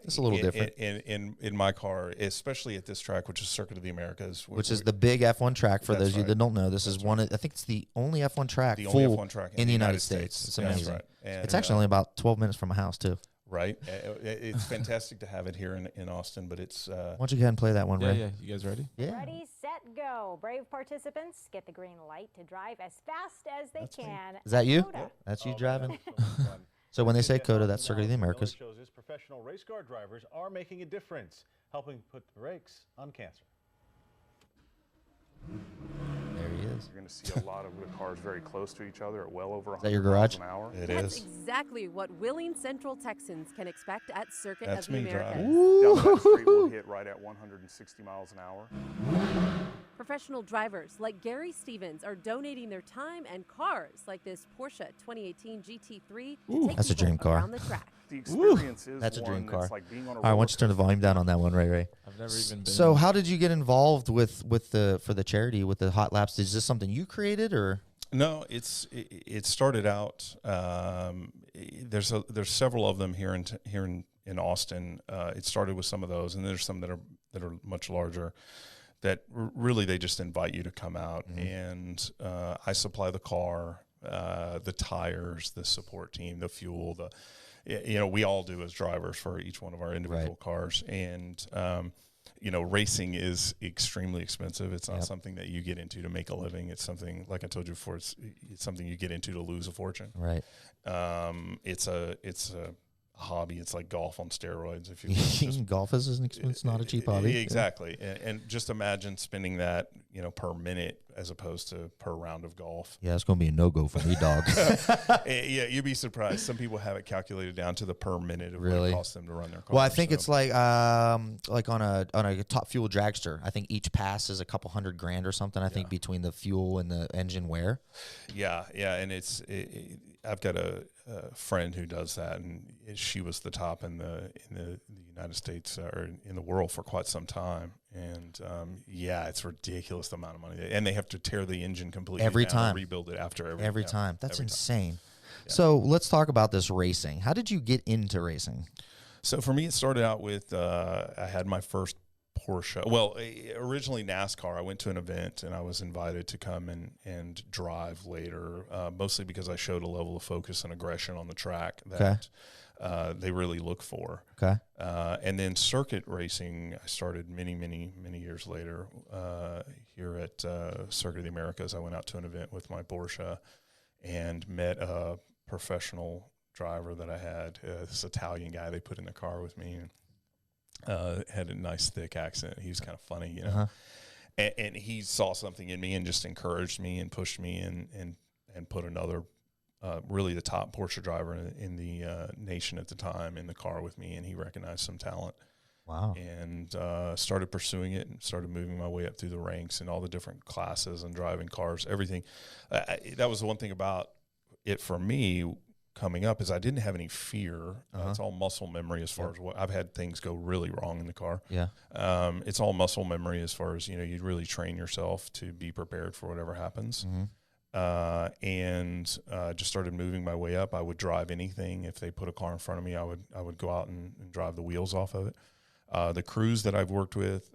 It's a little different. In my car, especially at this track, which is Circuit of the Americas. Which is the big F1 track for those of you that don't know. This is one I think it's the only F1 track in the United States. It's amazing. That's right. And, it's actually only about 12 minutes from my house, too. Right. It's fantastic to have it here in Austin, but it's... Why don't you go ahead and play that one, Ray? Yeah. You guys ready? Yeah. Ready, set, go. Brave participants get the green light to drive as fast as they can. Is that you? Coda. That's you driving? So when they say Coda, that's Circuit of the Americas. Shows us professional race car drivers are making a difference, helping put the brakes on cancer. There he is. You're going to see a lot of the cars very close to each other at well over 100 that your garage? miles an hour. It That's is. exactly what Willing Central Texans can expect at Circuit That's of the me Americas. driving. Down that street will hit right at 160 miles an hour. Professional drivers like Gary Stevens are donating their time and cars like this Porsche 2018 GT3 to take That's a people dream car. around the track. The experience is That's a dream one car. that's like being on a All right, why don't you turn the volume down on that one, Ray? I've never even been. So how did you get involved with the charity, with the hot laps? Is this something you created or? No, it started out. There's several of them here in Austin. It started with some of those, and there's some that are much larger. That really they just invite you to come out, and I supply the car, the tires, the support team, the fuel, we all do as drivers for each one of our individual cars, and racing is extremely expensive. It's not something that you get into to make a living. It's something, like I told you before, it's something you get into to lose a fortune. Right. It's a hobby. It's like golf on steroids. If you golf is it's not a cheap hobby. Exactly. And just imagine spending that, per minute as opposed to per round of golf. Yeah, it's going to be a no-go for me, dog. Yeah, you'd be surprised. Some people have it calculated down to the per minute of really? what it costs them to run their car. Well, I think it's like on a top fuel dragster. I think each pass is a couple $100,000 or something. I think between the fuel and the engine wear. Yeah, and I've got a friend who does that, and she was the top in the United States or in the world for quite some time. And it's ridiculous the amount of money, and they have to tear the engine completely every down time, and rebuild it after every time. That's insane. Yeah. So let's talk about this racing. How did you get into racing? So for me, it started out with I had my first Porsche. Well, originally NASCAR. I went to an event and I was invited to come and drive later, mostly because I showed a level of focus and aggression on the track that they really look for. Okay. And then circuit racing, I started many, many, many years later here at Circuit of the Americas. I went out to an event with my Porsche and met a professional driver that I had, this Italian guy they put in the car with me. Had a nice thick accent. He was kind of funny, and he saw something in me and just encouraged me and pushed me and put another, really the top Porsche driver in the nation at the time in the car with me, and he recognized some talent Wow. And started pursuing it and started moving my way up through the ranks and all the different classes and driving cars, everything. That was the one thing about it for me coming up is I didn't have any fear. It's all muscle memory as far as what I've had things go really wrong in the car. Yeah. It's all muscle memory as far as, you really train yourself to be prepared for whatever happens. And just started moving my way up. I would drive anything. If they put a car in front of me, I would go out and drive the wheels off of it. The crews that I've worked with,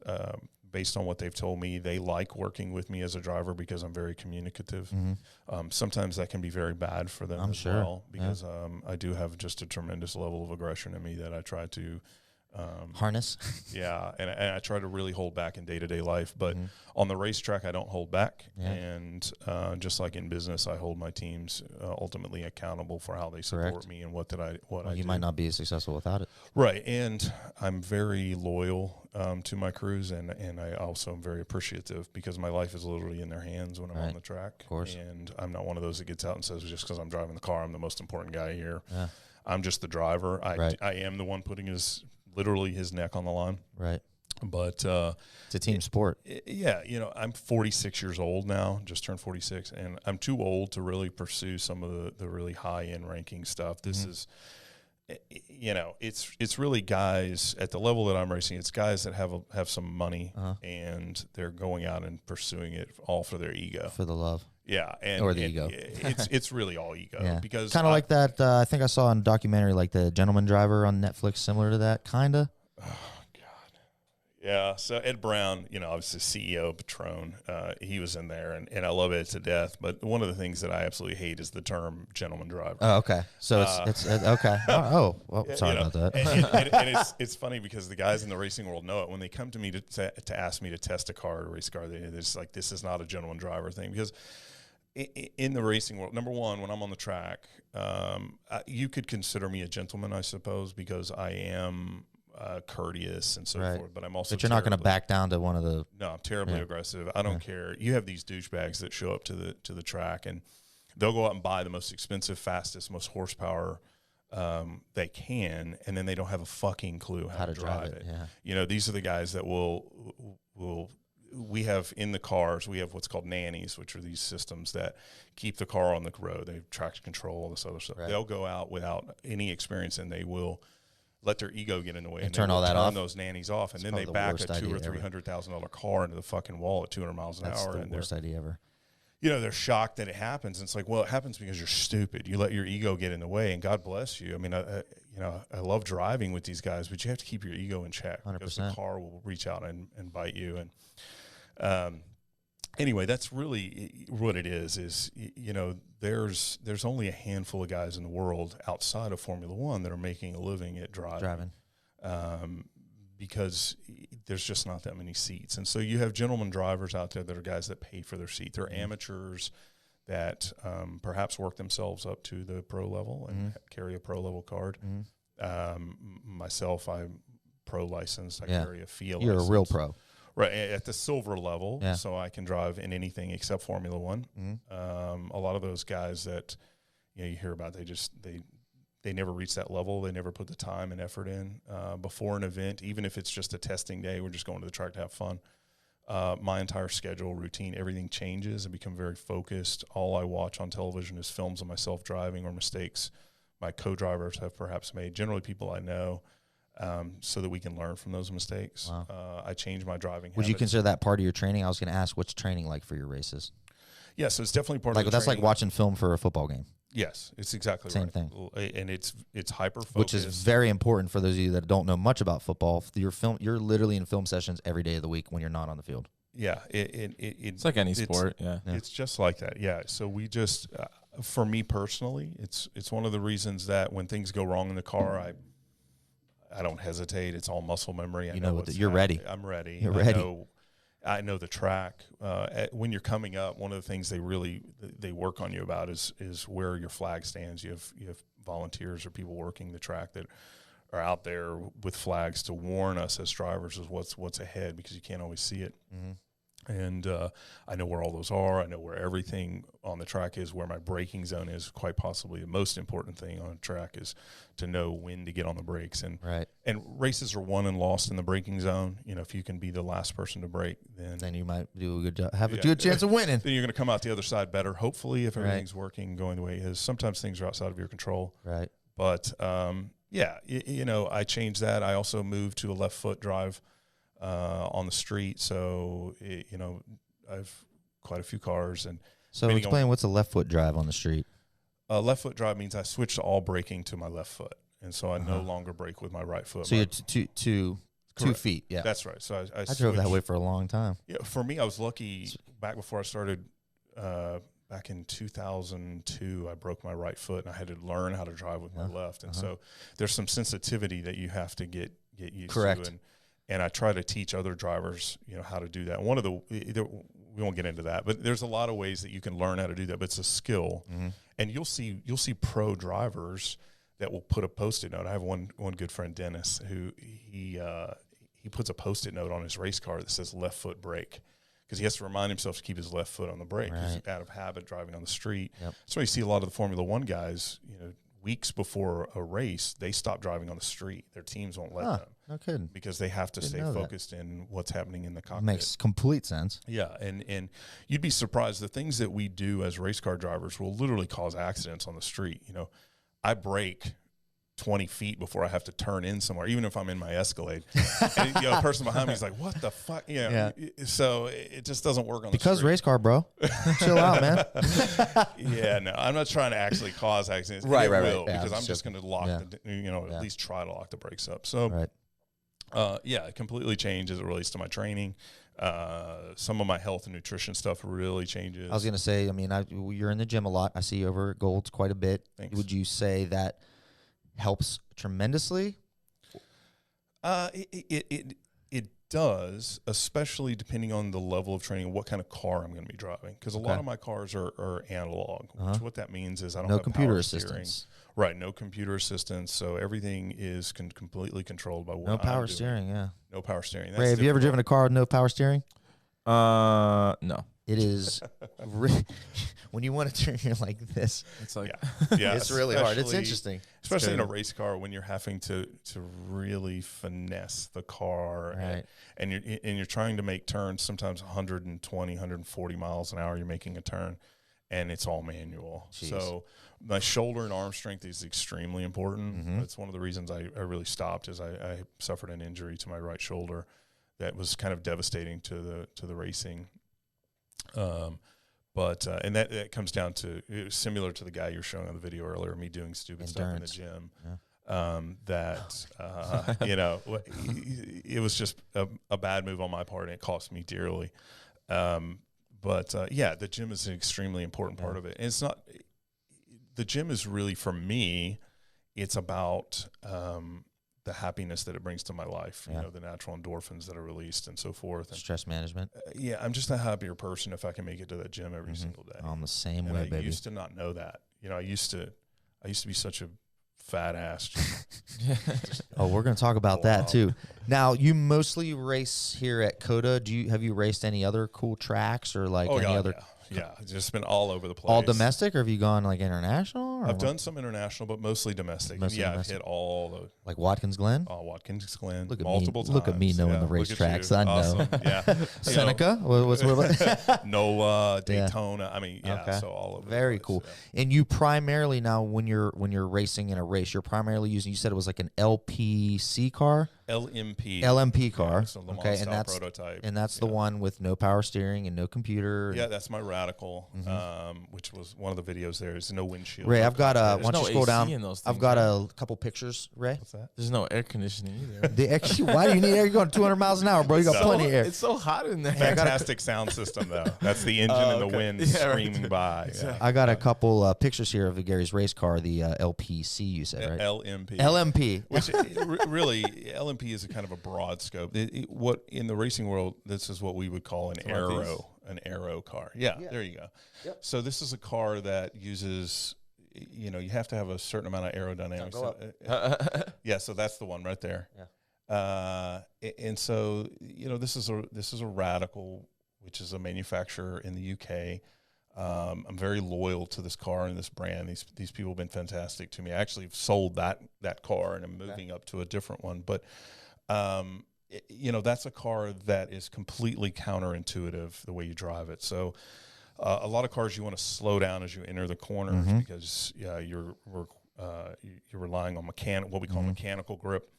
based on what they've told me, they like working with me as a driver because I'm very communicative. Sometimes that can be very bad for them as well, because I do have just a tremendous level of aggression in me that I try to harness. And I try to really hold back in day-to-day life, but on the racetrack I don't hold back. And just like in business, I hold my teams ultimately accountable for how they support me and what I do. You might not be successful without it. Right. And I'm very loyal to my crews, and I also am very appreciative because my life is literally in their hands when I'm on the track. Of course. And I'm not one of those that gets out and says, just because I'm driving the car, I'm the most important guy here. I'm just the driver. I am the one putting literally his neck on the line. Right. But it's a team sport. Yeah. I'm 46 years old now, just turned 46, and I'm too old to really pursue some of the really high-end ranking stuff. This is, it's really guys at the level that I'm racing. It's guys that have some money and they're going out and pursuing it all for their ego. For the love. Yeah, or the ego. It's really all ego because kind of like that. I think I saw in a documentary like the Gentleman Driver on Netflix, similar to that, kind of. Oh God, yeah. So Ed Brown, obviously CEO Patron, he was in there, and I love Ed to death. But one of the things that I absolutely hate is the term gentleman driver. Oh, okay. So it's okay. Well, sorry about that. and it's funny because the guys in the racing world know it. When they come to me to ask me to test a car or race a car, they're just like, this is not a gentleman driver thing, because in the racing world, number one, when I'm on the track, you could consider me a gentleman, I suppose, because I am courteous and so forth. But I'm also. But you're not going to back down to one of the. No, I'm terribly aggressive. I don't care. You have these douchebags that show up to the track and they'll go out and buy the most expensive, fastest, most horsepower they can, and then they don't have a fucking clue how to drive it. Yeah. These are the guys that will. We have in the cars, we have what's called nannies, which are these systems that keep the car on the road. They have traction control, all this other stuff. They'll go out without any experience, and they will let their ego get in the way and turn all that off. Those nannies off, and then they back a $200,000 or $300,000 car into the fucking wall at 200 miles an hour. That's the worst idea ever. They're shocked that it happens. And it's like, well, it happens because you're stupid. You let your ego get in the way, and God bless you. I mean, I love driving with these guys, but you have to keep your ego in check 100%. because the car will reach out and bite you. And anyway, that's really what it is, there's only a handful of guys in the world outside of Formula One that are making a living at driving. Because there's just not that many seats. And so you have gentleman drivers out there that are guys that pay for their seat. They're amateurs that perhaps work themselves up to the pro level and carry a pro level card. Myself, I'm pro licensed. I carry a FIA license. You're a real pro. Right, at the silver level, so I can drive in anything except Formula One. A lot of those guys that you hear about, they never reach that level. They never put the time and effort in before an event, even if it's just a testing day. We're just going to the track to have fun. My entire schedule, routine, everything changes. I become very focused. All I watch on television is films of myself driving or mistakes my co-drivers have perhaps made, generally people I know. So that we can learn from those mistakes. Wow. I changed my driving Would habits. you consider that part of your training? I was going to ask, what's training like for your races? Yeah, so it's definitely part of the that's training. like watching film for a football game. Yes, it's exactly Same right. thing. And it's hyper-focused. Which is very important for those of you that don't know much about football. You're literally in film sessions every day of the week when you're not on the field. Yeah. It's like any sport, It's just like that, yeah. So we just, for me personally, it's one of the reasons that when things go wrong in the car, I don't hesitate. It's all muscle memory. You're ready. I'm ready. You're ready. I know the track. When you're coming up, one of the things they work on you about is where your flag stands. You have volunteers or people working the track that are out there with flags to warn us as drivers of what's ahead, because you can't always see it. And I know where all those are. I know where everything on the track is, where my braking zone is. Quite possibly the most important thing on a track is to know when to get on the brakes. And and races are won and lost in the braking zone. You know, if you can be the last person to brake, then you might do a good job, have a good chance of winning. Then you're going to come out the other side better, hopefully, if everything's working, going the way it is. Sometimes things are outside of your control. Right. But, you know, I changed that. I also moved to a left foot drive on the street. So, you know, I've quite a few cars. And so explain what's a left foot drive on the street. Left foot drive means I switched to all braking to my left foot. And so I no longer brake with my right foot. So you're 2 feet. Yeah, that's right. So I drove that way for a long time. Yeah, for me, I was lucky. Back before I started, back in 2002, I broke my right foot, and I had to learn how to drive with my left. And so there's some sensitivity that you have to get used to. And I try to teach other drivers, you know, how to do that. One of we won't get into that, but there's a lot of ways that you can learn how to do that. But it's a skill, and you'll see pro drivers that will put a Post-it note. I have one good friend, Dennis, who he puts a Post-it note on his race car that says left foot brake, because he has to remind himself to keep his left foot on the brake. He's out of habit driving on the street. So you see a lot of the Formula One guys, you know, weeks before a race, they stop driving on the street. Their teams won't let them. No kidding. Because they have to stay focused in what's happening in the cockpit. Makes complete sense. Yeah, and you'd be surprised. The things that we do as race car drivers will literally cause accidents on the street. You know, I brake 20 feet before I have to turn in somewhere, even if I'm in my Escalade. And, you know, a person behind me is like, what the fuck? You know, so it just doesn't work on the street. Race car, bro. Chill out, man. No, I'm not trying to actually cause accidents. Right. Because I'm just going to lock at least try to lock the brakes up. So, it completely changed as it relates to my training. Some of my health and nutrition stuff really changes. I was going to say, I mean, you're in the gym a lot. I see you over at Gold's quite a bit. Thanks. Would you say that helps tremendously? It does, especially depending on the level of training, what kind of car I'm going to be driving. Because a lot of my cars are analog. Which what that means is I don't have computer power assistance. Steering. Right, no computer assistance. So everything is completely controlled by what No power I'm doing. steering. Yeah. No power steering. Ray, have you ever driven a car with no power steering? No. It is when you want to turn, you're like this. It's like it's really hard. It's interesting, especially in a race car when you're having to really finesse the car, and you're trying to make turns. Sometimes 120, 140 miles an hour. You're making a turn, and it's all manual. Jeez. So my shoulder and arm strength is extremely important. That's one of the reasons I really stopped. Is I suffered an injury to my right shoulder that was kind of devastating to the racing. And that comes down to, it was similar to the guy you were showing on the video earlier, me doing stupid stuff in the gym. You know, it was just a bad move on my part, and it cost me dearly. The gym is an extremely important part of it. And it's not, the gym is really, for me, it's about the happiness that it brings to my life, you know, the natural endorphins that are released and so forth. And, stress management. I'm just a happier person if I can make it to that gym every single day. I'm the same way, baby. I used to not know that. You know, I used to be such a fat ass. We're going to talk about that too. Now, you mostly race here at COTA. Have you raced any other cool tracks or any other? Yeah, just been all over the place. All domestic, or have you gone like international? I've done some international, but mostly domestic. I've hit all the like Watkins Glen. Oh, Watkins Glen, multiple times. Look at me knowing the racetracks. I know. Yeah, Seneca. What's NOLA, Daytona. I mean, so all over. Very cool. Yeah. And you primarily now, when you're racing in a race, you're primarily using. You said it was like an LPC car. LMP car. So Le Mans style prototype. And that's the one with no power steering and no computer. Yeah, that's my Radical, which was one of the videos there. There's no windshield. Ray, I've got why don't you scroll down? Things, I've got a couple pictures, Ray. What's that? There's no air conditioning either. Why do you need air? You're going 200 miles an hour, bro. You got plenty of air. It's so hot in there. Fantastic sound system, though. That's the engine and the wind screaming by. Exactly. I got a couple pictures here of Gary's race car, the LPC, you said, right? LMP. Which really, LMP is a kind of a broad scope. What in the racing world, this is what we would call an aero car. Yeah, there you go. Yep. So this is a car that uses, you have to have a certain amount of aerodynamics. So that's the one right there. Yeah. And so this is a Radical which is a manufacturer in the UK. I'm very loyal to this car and this brand. These people have been fantastic to me. I actually sold that car and I'm moving up to a different one. But, that's a car that is completely counterintuitive the way you drive it. So a lot of cars you want to slow down as you enter the corners because you're relying on what we call mechanical grip.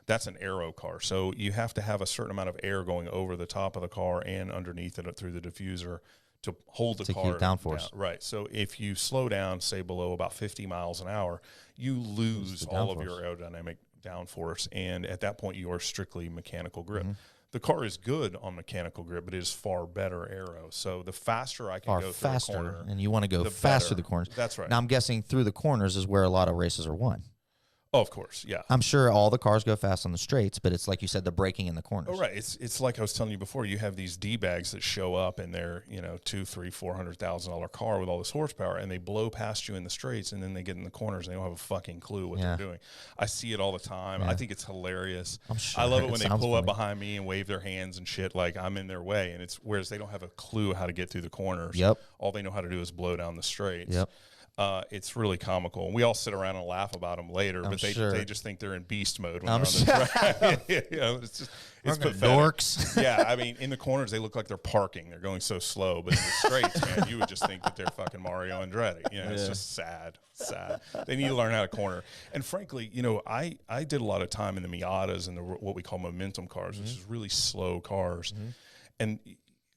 That's an aero car. So you have to have a certain amount of air going over the top of the car and underneath it through the diffuser to hold the car keep downforce. down. Right. So if you slow down, say below about 50 miles an hour, you lose all of your aerodynamic downforce. And at that point, you are strictly mechanical grip. The car is good on mechanical grip, but it is far better aero. So the faster I can go through the corner, and you want to go fast through the corners. That's right. Now I'm guessing through the corners is where a lot of races are won. Oh, of course, yeah. I'm sure all the cars go fast on the straights, but it's like you said, the braking in the corners. Oh, right. It's like I was telling you before. You have these D-bags that show up in their $200,000-$400,000 car with all this horsepower, and they blow past you in the straights, and then they get in the corners and they don't have a fucking clue what they're doing. I see it all the time. I think it's hilarious. I'm sure. I love it when they pull up funny. behind me and wave their hands and shit like I'm in their way, and whereas they don't have a clue how to get through the corners. Yep. All they know how to do is blow down the straights. Yep. It's really comical. And we all sit around and laugh about them later, but they just think they're in beast mode when they're on the track. It's pathetic. Dorks. Yeah, I mean, in the corners, they look like they're parking. They're going so slow. But in the straights, man, you would just think that they're fucking Mario Andretti. It's just sad. They need to learn how to corner. And frankly, I did a lot of time in the Miatas and what we call momentum cars, which is really slow cars. And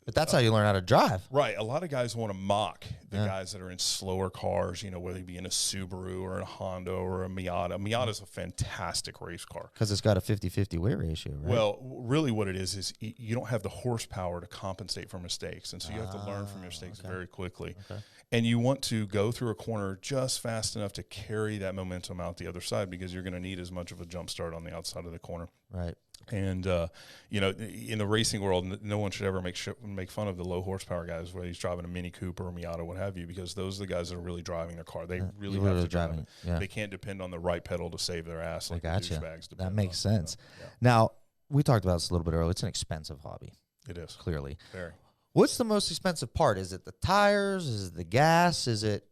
But that's how you learn how to drive. right. A lot of guys want to mock the guys that are in slower cars, whether they be in a Subaru or a Honda or a Miata. Miata is a fantastic race car. Because it's got a 50-50 weight ratio, right? Well, really what it is you don't have the horsepower to compensate for mistakes. And so you have to learn from your mistakes very quickly. Okay. And you want to go through a corner just fast enough to carry that momentum out the other side because you're going to need as much of a jump start on the outside of the corner. Right. And, in the racing world, no one should ever make fun of the low horsepower guys, whether he's driving a Mini Cooper or Miata, what have you, because those are the guys that are really driving their car. They really have to drive it. Yeah. They can't depend on the right pedal to save their ass like the douchebags depend That makes on. sense. Now, we talked about this a little bit earlier. It's an expensive hobby. It is. Clearly. Very. What's the most expensive part? Is it the tires? Is it the gas? Is it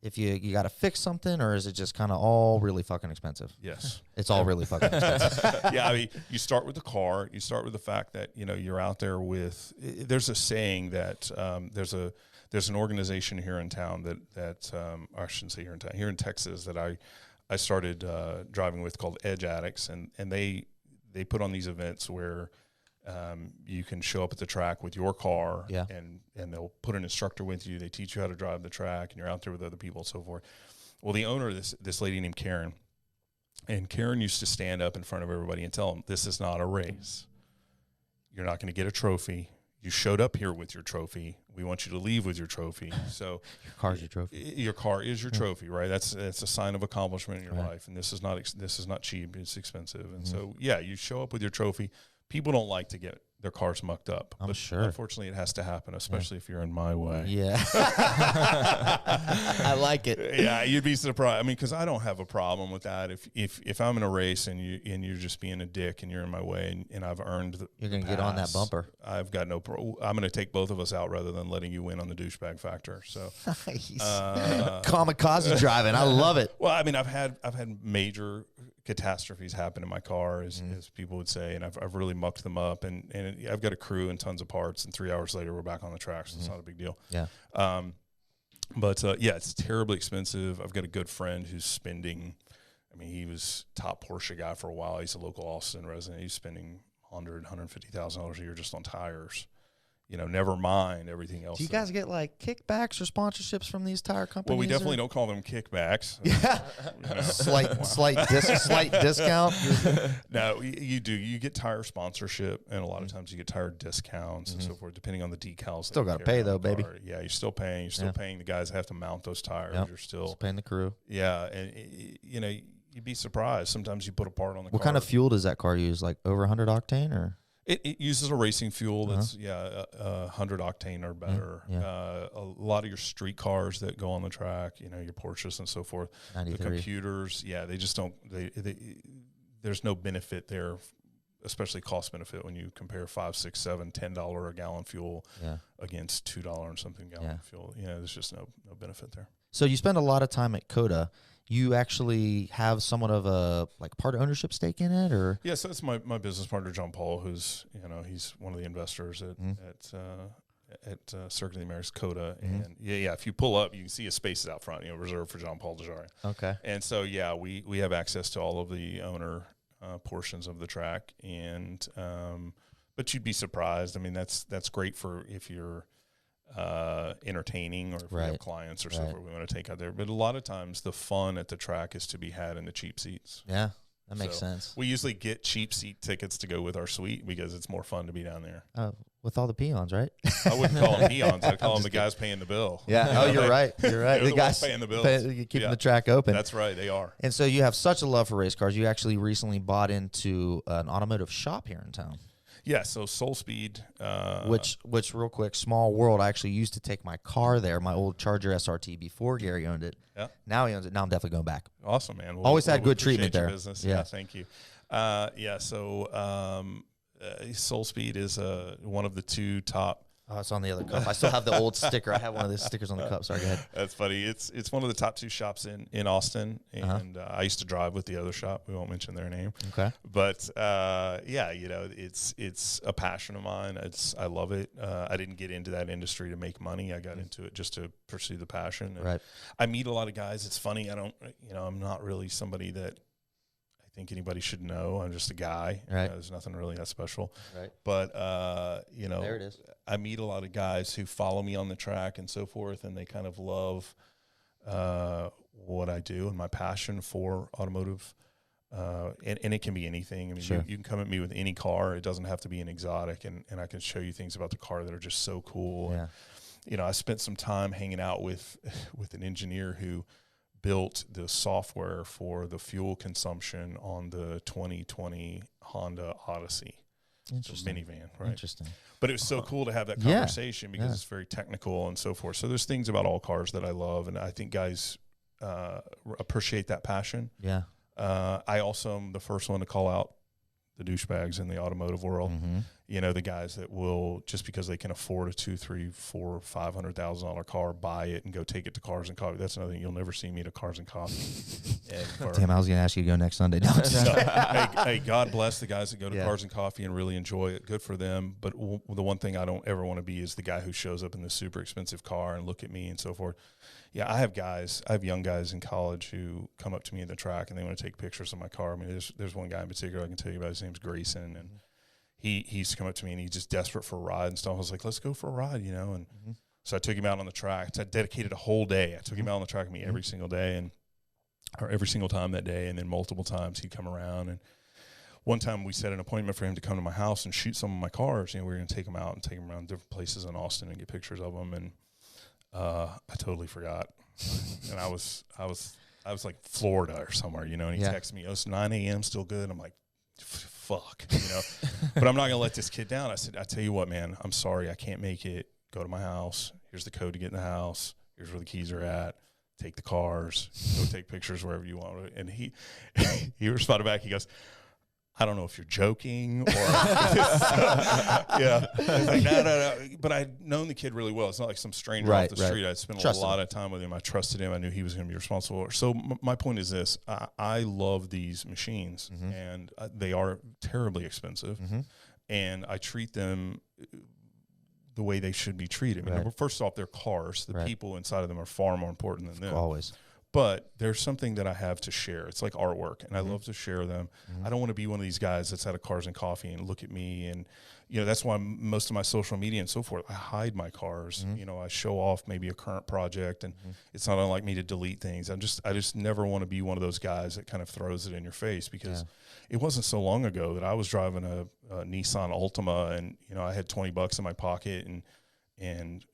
if you got to fix something, or is it just kind of all really fucking expensive? Yes. It's all really fucking expensive. Yeah, I mean, you start with the car. You start with the fact that, you're out there with – there's a saying that there's an organization here in town that I shouldn't say here in town, here in Texas that I started driving with called Edge Addicts, and they put on these events where – you can show up at the track with your car and they'll put an instructor with you. They teach you how to drive the track and you're out there with other people and so forth. Well, the owner of this lady named Karen, and Karen used to stand up in front of everybody and tell them, this is not a race. You're not going to get a trophy. You showed up here with your trophy. We want you to leave with your trophy. So your car's your trophy. Your car is your trophy, right? That's a sign of accomplishment in your life. And this is not cheap. It's expensive. And so, you show up with your trophy. People don't like to get their cars mucked up. I'm but sure. Unfortunately, it has to happen, especially if you're in my way. Yeah. I like it. Yeah, you'd be surprised. I mean, because I don't have a problem with that. If I'm in a race and you're just being a dick and you're in my way and I've earned you're going to get on that bumper. I've got no pro. I'm going to take both of us out rather than letting you win on the douchebag factor. So nice. Kamikaze driving. I love it. Well, I mean, I've had major catastrophes happen in my car, as people would say, and I've really mucked them up, and I've got a crew and tons of parts, and 3 hours later we're back on the track, so it's not a big deal. Yeah. But it's terribly expensive. I've got a good friend who's spending, I mean, he was top Porsche guy for a while. He's a local Austin resident. He's spending $150,000 a year just on tires. Never mind everything else. Do you guys get like kickbacks or sponsorships from these tire companies? Well, we definitely don't call them kickbacks. Yeah. Slight discount. No, you do. You get tire sponsorship, and a lot of times you get tire discounts and so forth, depending on the decals. Still got to pay though, baby. Yeah, you're still paying. You're still paying the guys that have to mount those tires. Yep. You're still paying the crew. Yeah, and you'd be surprised. Sometimes you put a part on the car. What kind of fuel does that car use? Like over 100 octane or? It uses a racing fuel that's 100 octane or better. A lot of your street cars that go on the track, your Porsches and so forth, 93. the computers, they just don't. There's no benefit there especially cost benefit when you compare $5, $6, $7, $10 a gallon fuel against $2 and something gallon fuel. There's just no benefit there. So you spend a lot of time at Coda. You actually have somewhat of a part ownership stake in it, or? Yeah, so it's my business partner, John Paul, who's, he's one of the investors at Circuit of the Americas, Coda. And if you pull up, you can see a spaces out front, reserved for John Paul Dejari. Okay. And so, we have access to all of the owner portions of the track. And, but you'd be surprised. I mean, that's great for if you're entertaining, or if we have clients or so forth we want to take out there. But a lot of times the fun at the track is to be had in the cheap seats. Yeah, that makes sense. We usually get cheap seat tickets to go with our suite because it's more fun to be down there. With all the peons, right? I wouldn't call them peons. I'd call them the guys paying the bill. Yeah. Oh, you're right. You're right. The guys paying the bills. Keeping the track open. That's right. They are. And so you have such a love for race cars. You actually recently bought into an automotive shop here in town. Yeah, so Soul Speed, which real quick, small world. I actually used to take my car there, my old Charger SRT, before Gary owned it. Yeah. Now he owns it. Now I'm definitely going back. Awesome, man. Always had good treatment there. Business. Yeah, thank you. So Soul Speed is one of the two top. Oh, it's on the other cup. I still have the old sticker. I have one of those stickers on the cup. Sorry, go ahead. That's funny. It's one of the top two shops in Austin, and I used to drive with the other shop. We won't mention their name. Okay. But it's a passion of mine. I love it. I didn't get into that industry to make money. I got into it just to pursue the passion. And I meet a lot of guys. It's funny. I'm not really somebody that I think anybody should know. I'm just a guy. Right. There's nothing really that special. Right. But there it is. I meet a lot of guys who follow me on the track and so forth, and they kind of love what I do and my passion for automotive. And it can be anything. I mean, you can come at me with any car. It doesn't have to be an exotic, and I can show you things about the car that are just so cool. Yeah. And, I spent some time hanging out with an engineer who built the software for the fuel consumption on the 2020 Honda Odyssey. Interesting. Minivan, right? Interesting. But it was so cool to have that conversation because it's very technical and so forth. So there's things about all cars that I love, and I think guys appreciate that passion. Yeah. I also am the first one to call out the douchebags in the automotive world. The guys that will, just because they can afford a $200,000, $300,000, $400,000, $500,000 car, buy it and go take it to Cars and Coffee. That's another thing. You'll never see me at Cars and Coffee. Damn, I was going to ask you to go next Sunday. No. Hey, God bless the guys that go to Cars and Coffee and really enjoy it. Good for them. But the one thing I don't ever want to be is the guy who shows up in the super expensive car and look at me and so forth. Yeah, I have young guys in college who come up to me at the track and they want to take pictures of my car. I mean, there's one guy in particular I can tell you about. His name's Grayson, and he used to come up to me and he's just desperate for a ride and stuff. I was like, let's go for a ride, and so I took him out on the track. I dedicated a whole day. I took him out on the track with me every single day, or every single time that day, and then multiple times he'd come around. And one time we set an appointment for him to come to my house and shoot some of my cars. We were going to take him out and take him around different places in Austin and get pictures of them. And I totally forgot, and I was like Florida or somewhere, and he texted me, it's 9 a.m. still good. I'm like, fuck, but I'm not gonna let this kid down. I said, I tell you what, man, I'm sorry, I can't make it. Go to my house. Here's the code to get in the house. Here's where the keys are at. Take the cars. Go take pictures wherever you want. And he responded back. He goes, I don't know if you're joking or yeah. I was like, no. But I'd known the kid really well. It's not like some stranger off the street. I'd spent a lot of time with him. I trusted him. I knew he was going to be responsible. So my point is this: I love these machines, and they are terribly expensive, and I treat them the way they should be treated. I mean, first off, they're cars. The people inside of them are far more important than them. Always. But there's something that I have to share. It's like artwork, and I love to share them. I don't want to be one of these guys that's at a Cars and Coffee and look at me. And, that's why most of my social media and so forth, I hide my cars. I show off maybe a current project, and it's not unlike me to delete things. I just never want to be one of those guys that kind of throws it in your face, because it wasn't so long ago that I was driving a Nissan Altima, and, I had $20 in my pocket, and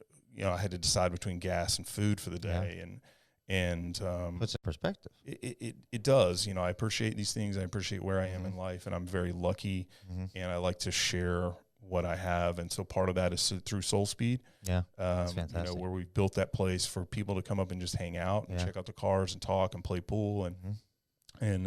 I had to decide between gas and food for the day. And puts it in perspective. It does. I appreciate these things. I appreciate where I am in life, and I'm very lucky, and I like to share what I have. And so part of that is through Soul Speed. Yeah, that's fantastic. Where we've built that place for people to come up and just hang out and check out the cars and talk and play pool and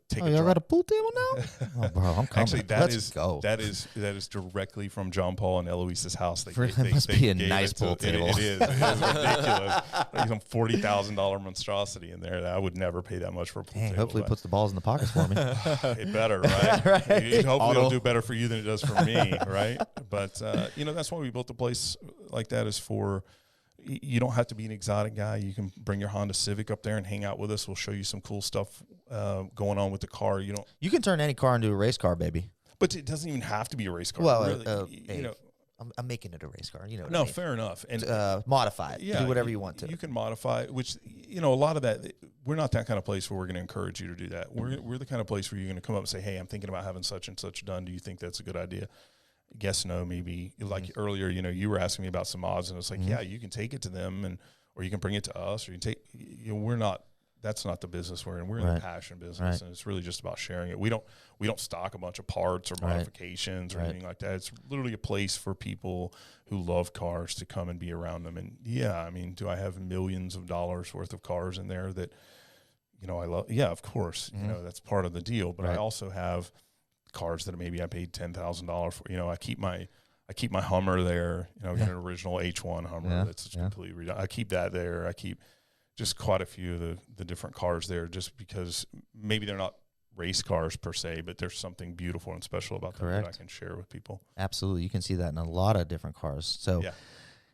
take Oh, a y'all drive. got a pool table now? Oh, bro, I'm coming. Actually, Let's go. that is directly from John Paul and Eloise's house. It must be a gave nice it to- pool table. It is. It is ridiculous. There's some $40,000 monstrosity in there. I would never pay that much for a pool Dang, table. hopefully it but puts the balls in the pockets for me. it better, right? Right. Hopefully Auto. it'll do better for you than it does for me, right? But that's why we built a place like that, is for. You don't have to be an exotic guy. You can bring your Honda Civic up there and hang out with us. We'll show you some cool stuff going on with the car. You can turn any car into a race car, baby. But it doesn't even have to be a race car. Well, really, hey, I'm making it a race car. You know. What no, I mean? fair enough. And Modify it. Do whatever you want to. You can modify it, which a lot of that. We're not that kind of place where we're going to encourage you to do that. We're the kind of place where you're going to come up and say, "Hey, I'm thinking about having such and such done. Do you think that's a good idea?" Yes, no, maybe. Like earlier, you were asking me about some mods, and it's like, yeah, you can take it to them, or you can bring it to us, or you can take. We're not. That's not the business we're in. We're in the passion business, and it's really just about sharing it. We don't stock a bunch of parts or modifications or anything like that. It's literally a place for people who love cars to come and be around them. And do I have millions of dollars worth of cars in there that I love? Yeah, of course. That's part of the deal. But I also have cars that maybe I paid $10,000 for. I keep my Hummer there. I've got an original H1 Hummer that's completely I keep that there. I keep just quite a few of the different cars there, just because maybe they're not race cars per se, but there's something beautiful and special about them that I can share with people. Absolutely. You can see that in a lot of different cars. So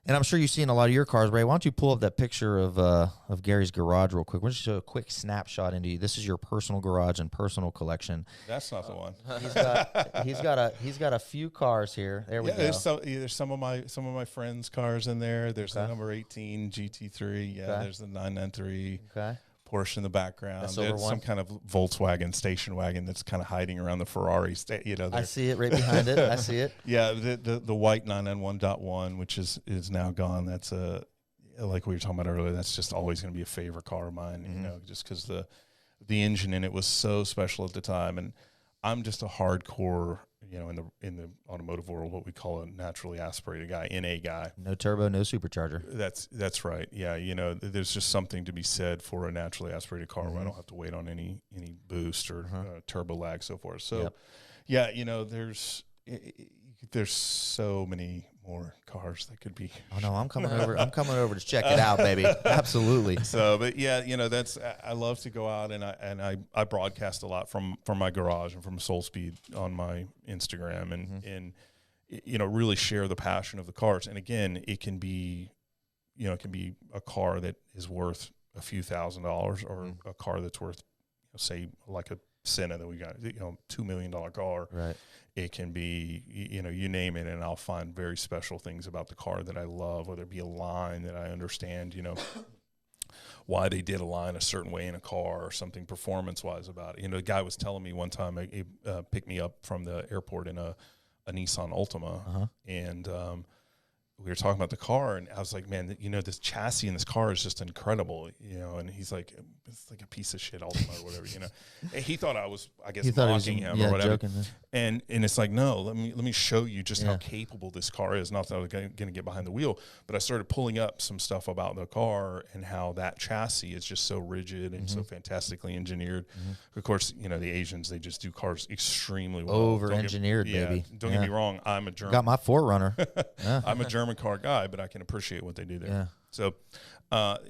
and I'm sure you've seen a lot of your cars, Ray. Why don't you pull up that picture of Gary's garage real quick? We'll just show a quick snapshot into you. This is your personal garage and personal collection. That's not the one. He's got a few cars here. There we go. There's some of my friends' cars in there. There's the number 18 GT3. Yeah, there's the 993. Okay. Porsche in the background. There's some kind of Volkswagen station wagon that's kind of hiding around the Ferrari. I see it right behind it. I see it. Yeah, the white 991.1, which is now gone. That's like we were talking about earlier. That's just always going to be a favorite car of mine. Just because the engine in it was so special at the time, and I'm just a hardcore. In the automotive world, what we call a naturally aspirated guy, NA guy. No turbo, no supercharger. That's right. Yeah, there's just something to be said for a naturally aspirated car where I don't have to wait on any boost or turbo lag, so forth. So, there's so many more cars that could be. Oh no, I'm coming over. I'm coming over to check it out, baby. Absolutely. So, but that's I love to go out and I broadcast a lot from my garage and from Soul Speed on my Instagram and really share the passion of the cars. And again, it can be a car that is worth a few $1,000s or a car that's worth say like a Senna that we got, $2 million car. Right. It can be, you name it, and I'll find very special things about the car that I love, whether it be a line that I understand, why they did a line a certain way in a car or something performance-wise about it. A guy was telling me one time, he picked me up from the airport in a Nissan Altima, and we were talking about the car, and I was like, man, this chassis in this car is just incredible, and he's like, it's like a piece of shit Altima or whatever, And he thought I was, I guess, mocking him or whatever. Joking. And it's like, no, let me show you just how capable this car is. Not that I was going to get behind the wheel, but I started pulling up some stuff about the car and how that chassis is just so rigid and so fantastically engineered. Of course, the Asians, they just do cars extremely well. Over-engineered, baby. Don't get me wrong. I'm a German. Got my 4Runner. I'm a German car guy, but I can appreciate what they do there. Yeah. So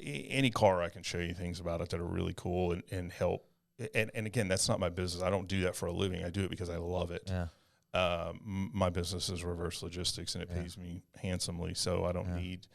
any car, I can show you things about it that are really cool and help. And again, that's not my business. I don't do that for a living. I do it because I love it. Yeah. My business is reverse logistics, and it pays me handsomely, so I don't need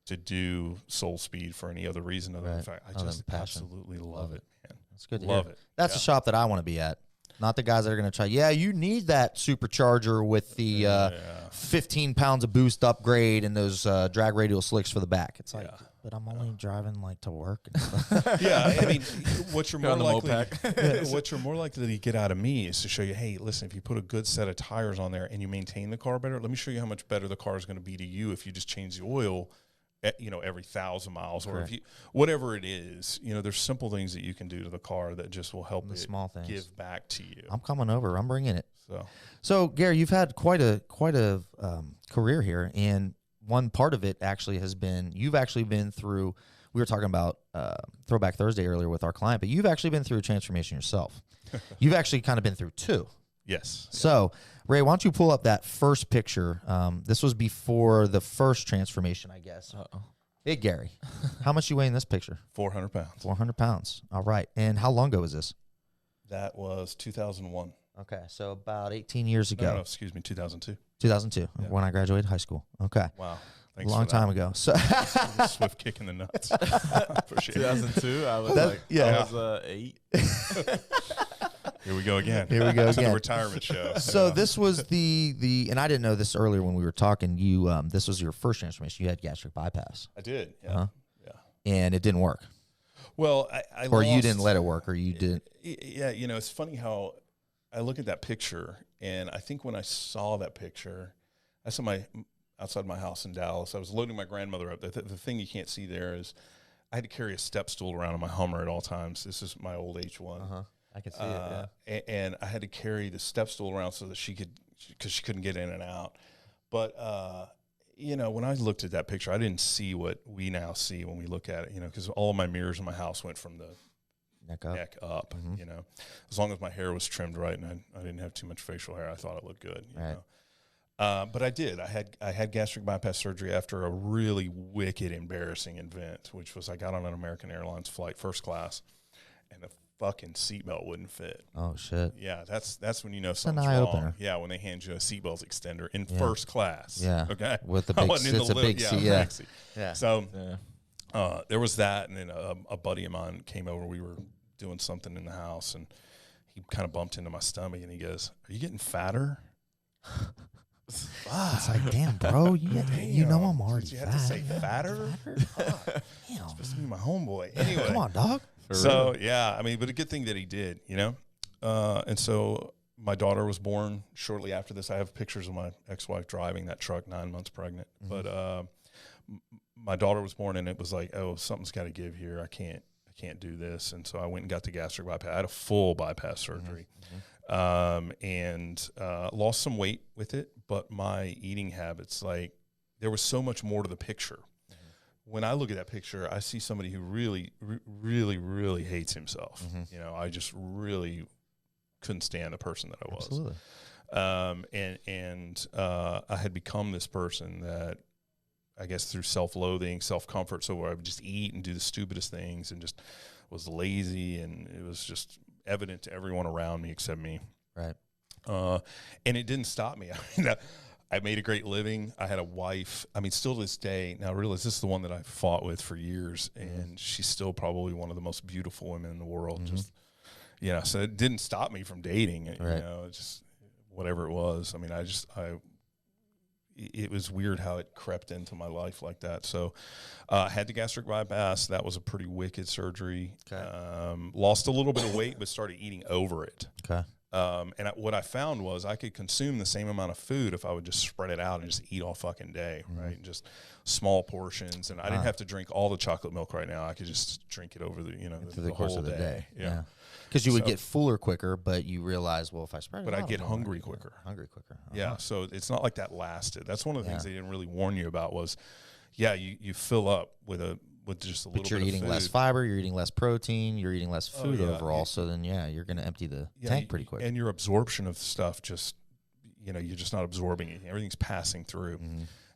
to do Soul Speed for any other reason other than the fact I just absolutely love it, man. That's good to love hear. it. That's a shop that I want to be at. Not the guys that are going to try. Yeah, you need that supercharger with the 15 pounds of boost upgrade and those drag radial slicks for the back. It's like, but I'm only driving like to work. And stuff. Yeah, I mean, what you're more likely to get out of me is to show you, hey, listen, if you put a good set of tires on there and you maintain the car better, let me show you how much better the car is going to be to you if you just change the oil every 1,000 miles, or if you, whatever it is, there's simple things that you can do to the car that just will help it small things give back to you. I'm coming over. I'm bringing it. So Gary, you've had quite a career here, and one part of it actually has been you've actually been through. we were talking about Throwback Thursday earlier with our client, but you've actually been through a transformation yourself. You've actually kind of been through two. Yes. So, Ray, why don't you pull up that first picture? This was before the first transformation, I guess. Uh-oh. Big Gary. How much you weigh in this picture? 400 pounds. 400 pounds. All right. And how long ago was this? That was 2001. Okay, so about 18 years ago. No, excuse me, 2002. 2002, when I graduated high school. Okay. Wow. Thanks Long for that. time ago. So Swift kick in the nuts. Appreciate it. 2002, I was yeah. I was 8. Here we go again. Here we go To the again. retirement show. So this was the and I didn't know this earlier when we were talking. You this was your first transformation. You had gastric bypass, I did. Yeah. Uh-huh. Yeah. and it didn't work, Well, I or you lost- didn't let it work, or you didn't. Yeah, you know, it's funny how I look at that picture, and I think when I saw that picture, I saw outside my house in Dallas. I was loading my grandmother up. The thing you can't see there is I had to carry a step stool around on my Hummer at all times. This is my old H1. I can see it. Yeah. And I had to carry the step stool around so that because she couldn't get in and out. But, you know, when I looked at that picture, I didn't see what we now see when we look at it, you know, because all of my mirrors in my house went from the neck up, you know. As long as my hair was trimmed right and I didn't have too much facial hair, I thought it looked good, you know. But I did. I had gastric bypass surgery after a really wicked, embarrassing event, which was I got on an American Airlines flight, first class, and the fucking seatbelt wouldn't fit. Oh shit. Yeah, that's when you know an something's eye wrong. opener. Yeah, when they hand you a seatbelt extender in first class. Yeah. Okay. With the I big, wasn't in it's the a little- big seat. Yeah. big seat. Yeah. So Yeah. there was that, and then a buddy of mine came over. We were doing something in the house, and he kind of bumped into my stomach, and he goes, "Are you getting fatter?" It's like, damn, bro, you know I'm already Did you fat. have to say fatter? Damn. Supposed to be my homeboy. Anyway, Come on, dog. So yeah, I mean, but a good thing that he did, you know. And so my daughter was born shortly after this. I have pictures of my ex-wife driving that truck, 9 months pregnant. But my daughter was born, and it was like, oh, something's got to give here. I can't do this. And so I went and got the gastric bypass. I had a full bypass surgery, and lost some weight with it. But my eating habits, like, there was so much more to the picture. When I look at that picture, I see somebody who really, really, really hates himself. You know, I just really couldn't stand the person that I was. Absolutely. And I had become this person that, I guess, through self-loathing, self-comfort, so where I would just eat and do the stupidest things and just was lazy, and it was just evident to everyone around me except me. Right. And it didn't stop me. I mean, I made a great living. I had a wife. I mean, still to this day, now I realize this is the one that I fought with for years, and she's still probably one of the most beautiful women in the world. Just, you know, so it didn't stop me from dating, you know, just whatever it was. I mean, it was weird how it crept into my life like that. So I had the gastric bypass. That was a pretty wicked surgery. Lost a little bit of weight, but started eating over it. Okay. And what I found was I could consume the same amount of food if I would just spread it out and just eat all fucking day, right? Just small portions, and I didn't have to drink all the chocolate milk right now. I could just drink it over the through the course whole of the day. Yeah. Because you would get fuller quicker, but you realize, well, if I spread it But out, I'd get I'm hungry gonna- quicker. Hungry quicker. Yeah, so it's not like that lasted. That's one of the things they didn't really warn you about was, you fill up with just a little But you're bit eating of food. less fiber, you're eating less protein, you're eating less food yeah. overall. So then, you're going to empty the tank pretty quick. And your absorption of stuff just, you're just not absorbing it. Everything's passing through.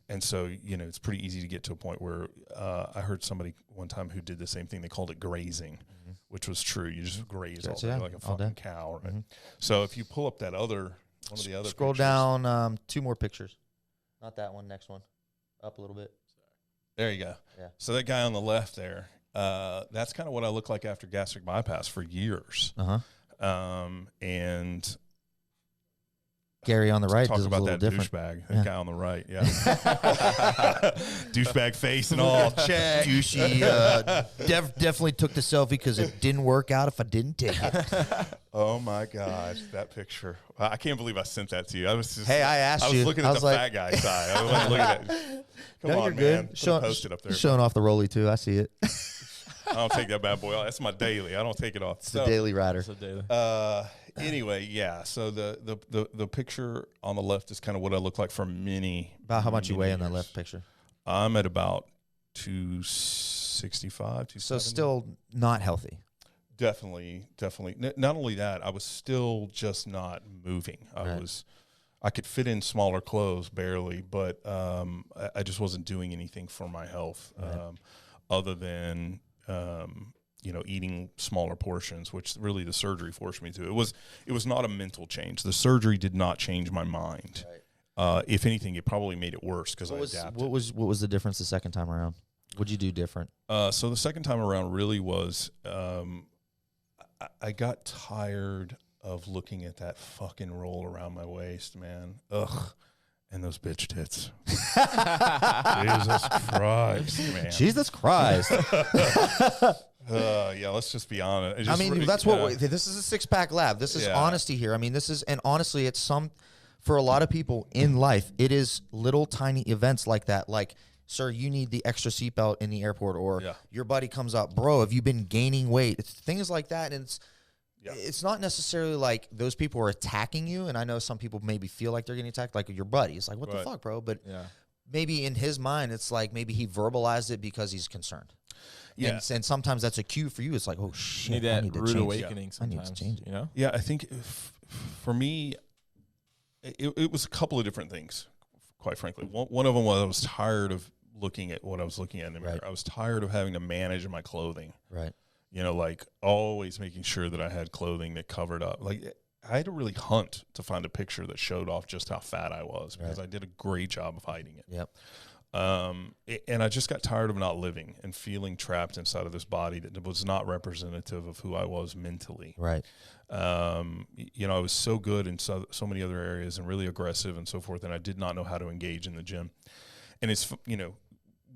And so, it's pretty easy to get to a point where I heard somebody one time who did the same thing. They called it grazing, which was true. You just graze all day like a fucking cow. Right? So if you pull up one of the other Scroll pictures, down 2 more pictures. Not that one, next one. Up a little bit. There you go. Yeah. So that guy on the left there, that's kind of what I look like after gastric bypass for years. And Gary on the right talk is a about little that different. douchebag. That guy on the right, yeah. Douchebag face and all. Check. Douchey. Definitely took the selfie because it didn't work out if I didn't take it. Oh my gosh, that picture! I can't believe I sent that to you. I was just, Hey, I asked I was you. looking I at was the like- fat guy side. I wasn't looking at. Come No, on, you're man. good. Post it up there. Showing off the rolly too. I see it. I don't take that bad boy off. That's my daily. I don't take it off. It's the Daily Rider. So daily. Anyway, yeah. So the picture on the left is kind of what I look like for many. About how much you many weigh in that years. left picture? I'm at about 260 265, 270. So still not healthy. Definitely. Not only that, I was still just not moving. I could fit in smaller clothes barely, but I just wasn't doing anything for my health other than eating smaller portions, which really the surgery forced me to. It was not a mental change. The surgery did not change my mind. Right. If anything, it probably made it worse because I adapted. What was the difference the second time around? What'd you do different? So the second time around really was I got tired of looking at that fucking roll around my waist, man. Ugh. And those bitch tits. Jesus Christ, man. Jesus Christ. Yeah, let's just be honest. This is a SixPack Lab. This is honesty here. I mean, and honestly, it's for a lot of people in life, it is little tiny events like that. Like, sir, you need the extra seatbelt in the airport, or your buddy comes up, bro, have you been gaining weight? It's things like that. And it's not necessarily like those people are attacking you. And I know some people maybe feel like they're getting attacked, like your buddy. It's like, what the fuck, bro? But maybe in his mind, it's like maybe he verbalized it because he's concerned. Yeah. And sometimes that's a cue for you. It's like, oh, shit, I need that rude awakening sometimes. I need to change it. You know? Yeah, I think for me, it was a couple of different things, quite frankly. One of them was I was tired of looking at what I was looking at in the mirror. I was tired of having to manage my clothing. Right. Like always making sure that I had clothing that covered up. Like I had to really hunt to find a picture that showed off just how fat I was because I did a great job of hiding it. Yep. And I just got tired of not living and feeling trapped inside of this body that was not representative of who I was mentally. Right. I was so good in so many other areas and really aggressive and so forth, and I did not know how to engage in the gym. And it's,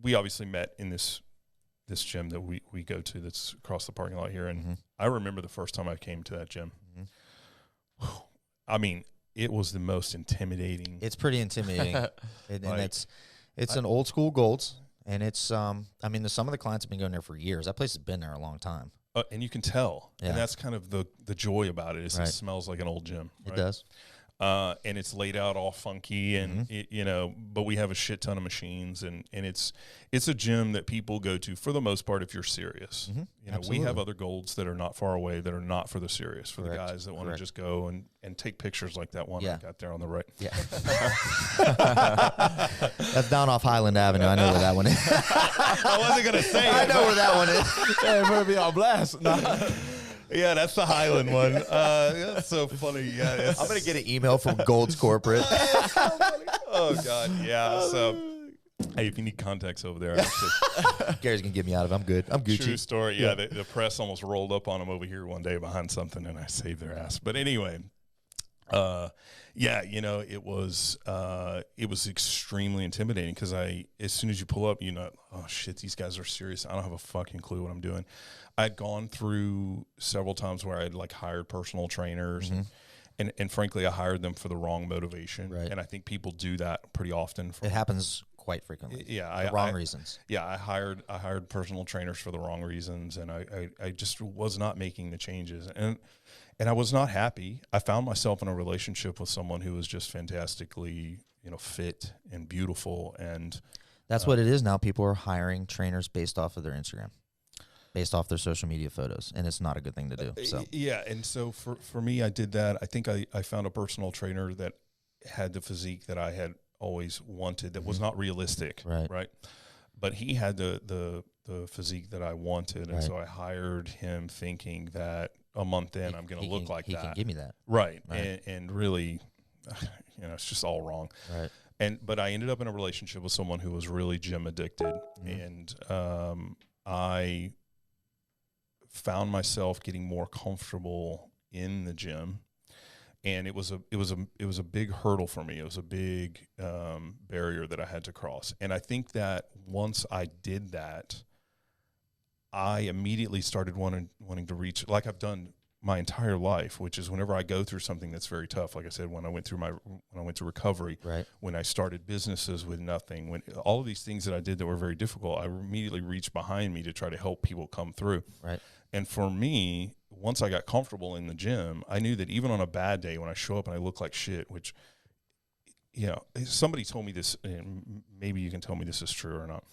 we obviously met in this gym that we go to that's across the parking lot here. And I remember the first time I came to that gym. I mean, it was the most intimidating. It's pretty intimidating. And it's an old school Gold's, and it's some of the clients have been going there for years. That place has been there a long time. And you can tell. Yeah. And that's kind of the joy about it is it smells like an old gym. Right? It does. And it's laid out all funky and, but we have a shit ton of machines and it's a gym that people go to for the most part if you're serious. We have other Golds that are not far away that are not for the serious, for the guys that want to just go and take pictures like that one I got there on the right. Yeah. That's down off Highland Avenue. I know where that one is. I wasn't going to say it. I know where that one is. Yeah, it better be on blast. Yeah, that's the Highland one. That's so funny. Yeah, I'm gonna get an email from Gold's Corporate. Oh God, yeah. So, hey, if you need contacts over there, Gary's gonna get me out of it. I'm good. I'm Gucci. True story. Yeah, the press almost rolled up on him over here one day behind something, and I saved their ass. But anyway, it was extremely intimidating because as soon as you pull up, oh shit, these guys are serious. I don't have a fucking clue what I'm doing. I'd gone through several times where I'd hired personal trainers and frankly, I hired them for the wrong motivation. Right. And I think people do that pretty often. It happens quite frequently. Yeah. The wrong reasons. Yeah. I hired personal trainers for the wrong reasons. And I just was not making the changes. And I was not happy. I found myself in a relationship with someone who was just fantastically, fit and beautiful. And that's what it is now. People are hiring trainers based off of their Instagram, based off their social media photos, and it's not a good thing to do. So yeah, and so for me, I did that. I think I found a personal trainer that had the physique that I had always wanted that was not realistic, right? But he had the physique that I wanted, and so I hired him thinking that a month in I'm going to look like that. He can give me that. Right. And really, it's just all wrong. Right. But I ended up in a relationship with someone who was really gym addicted, and I found myself getting more comfortable in the gym, and it was a big hurdle for me. It was a big barrier that I had to cross. And I think that once I did that, I immediately started wanting to reach, like I've done my entire life, which is whenever I go through something that's very tough. Like I said, when I went to recovery, when I started businesses with nothing, when all of these things that I did that were very difficult, I immediately reached behind me to try to help people come through. Right. And for me, once I got comfortable in the gym, I knew that even on a bad day when I show up and I look like shit, which, somebody told me this, and maybe you can tell me this is true or not,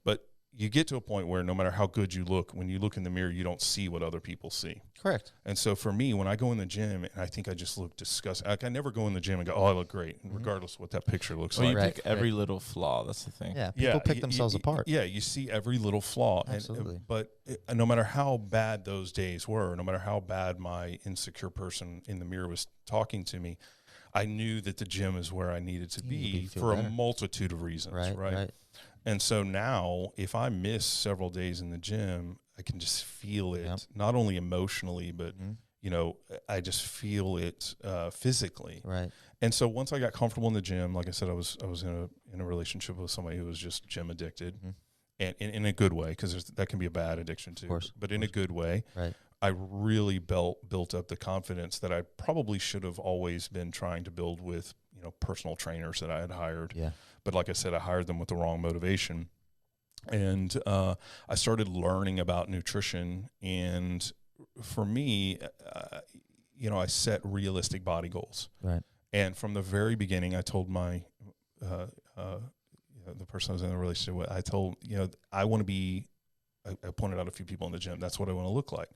but you get to a point where no matter how good you look, when you look in the mirror, you don't see what other people see. Correct. And so for me, when I go in the gym and I think I just look disgusting, like I never go in the gym and go, oh, I look great, regardless of what that picture looks Well, like. you Right, pick every little flaw. That's the thing. Yeah, people pick themselves apart. Yeah, you see every little flaw. Absolutely. But no matter how bad those days were, no matter how bad my insecure person in the mirror was talking to me, I knew that the gym is where I needed to be for a multitude of reasons, right? And so now, if I miss several days in the gym, I can just feel it, not only emotionally, but you know, I just feel it physically. Right. And so once I got comfortable in the gym, like I said, I was in a relationship with somebody who was just gym addicted, and in a good way, because that can be a bad addiction too. But in a good way. Right. I really built up the confidence that I probably should have always been trying to build with, you know, personal trainers that I had hired. Yeah. But like I said, I hired them with the wrong motivation. And I started learning about nutrition. And for me, you know, I set realistic body goals. Right. And from the very beginning, I told my you know, the person I was in a relationship with, I told, you know, I want to be, I pointed out a few people in the gym. That's what I want to look like.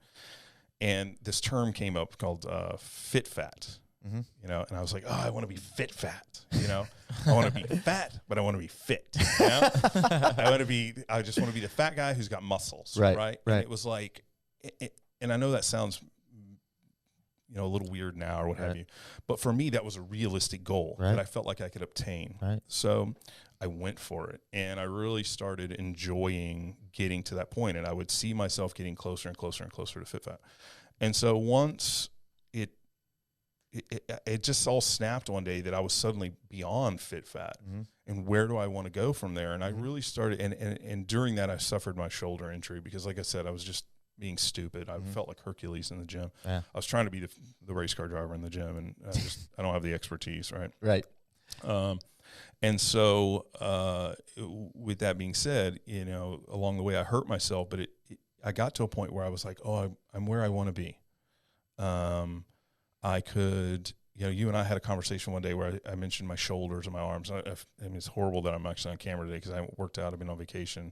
And this term came up called fit fat, you know, and I was like, oh, I want to be fit fat, you know, I want to be fat, but I want to be fit, you know, I just want to be the fat guy who's got muscles. Right. And it was like, and I know that sounds, you know, a little weird now or what have you, but for me, that was a realistic goal that I felt like I could obtain. Right. So I went for it, and I really started enjoying getting to that point, and I would see myself getting closer and closer and closer to fit fat. And so once it just all snapped one day that I was suddenly beyond fit fat, and where do I want to go from there? And I really started, and during that I suffered my shoulder injury because, like I said, I was just being stupid. I felt like Hercules in the gym. Yeah. I was trying to be the race car driver in the gym, and I don't have the expertise, right? Right. And so, with that being said, you know, along the way I hurt myself, but I got to a point where I was like, oh, I'm where I want to be. I could, you know, you and I had a conversation one day where I mentioned my shoulders and my arms. I mean, it's horrible that I'm actually on camera today because I haven't worked out. I've been on vacation,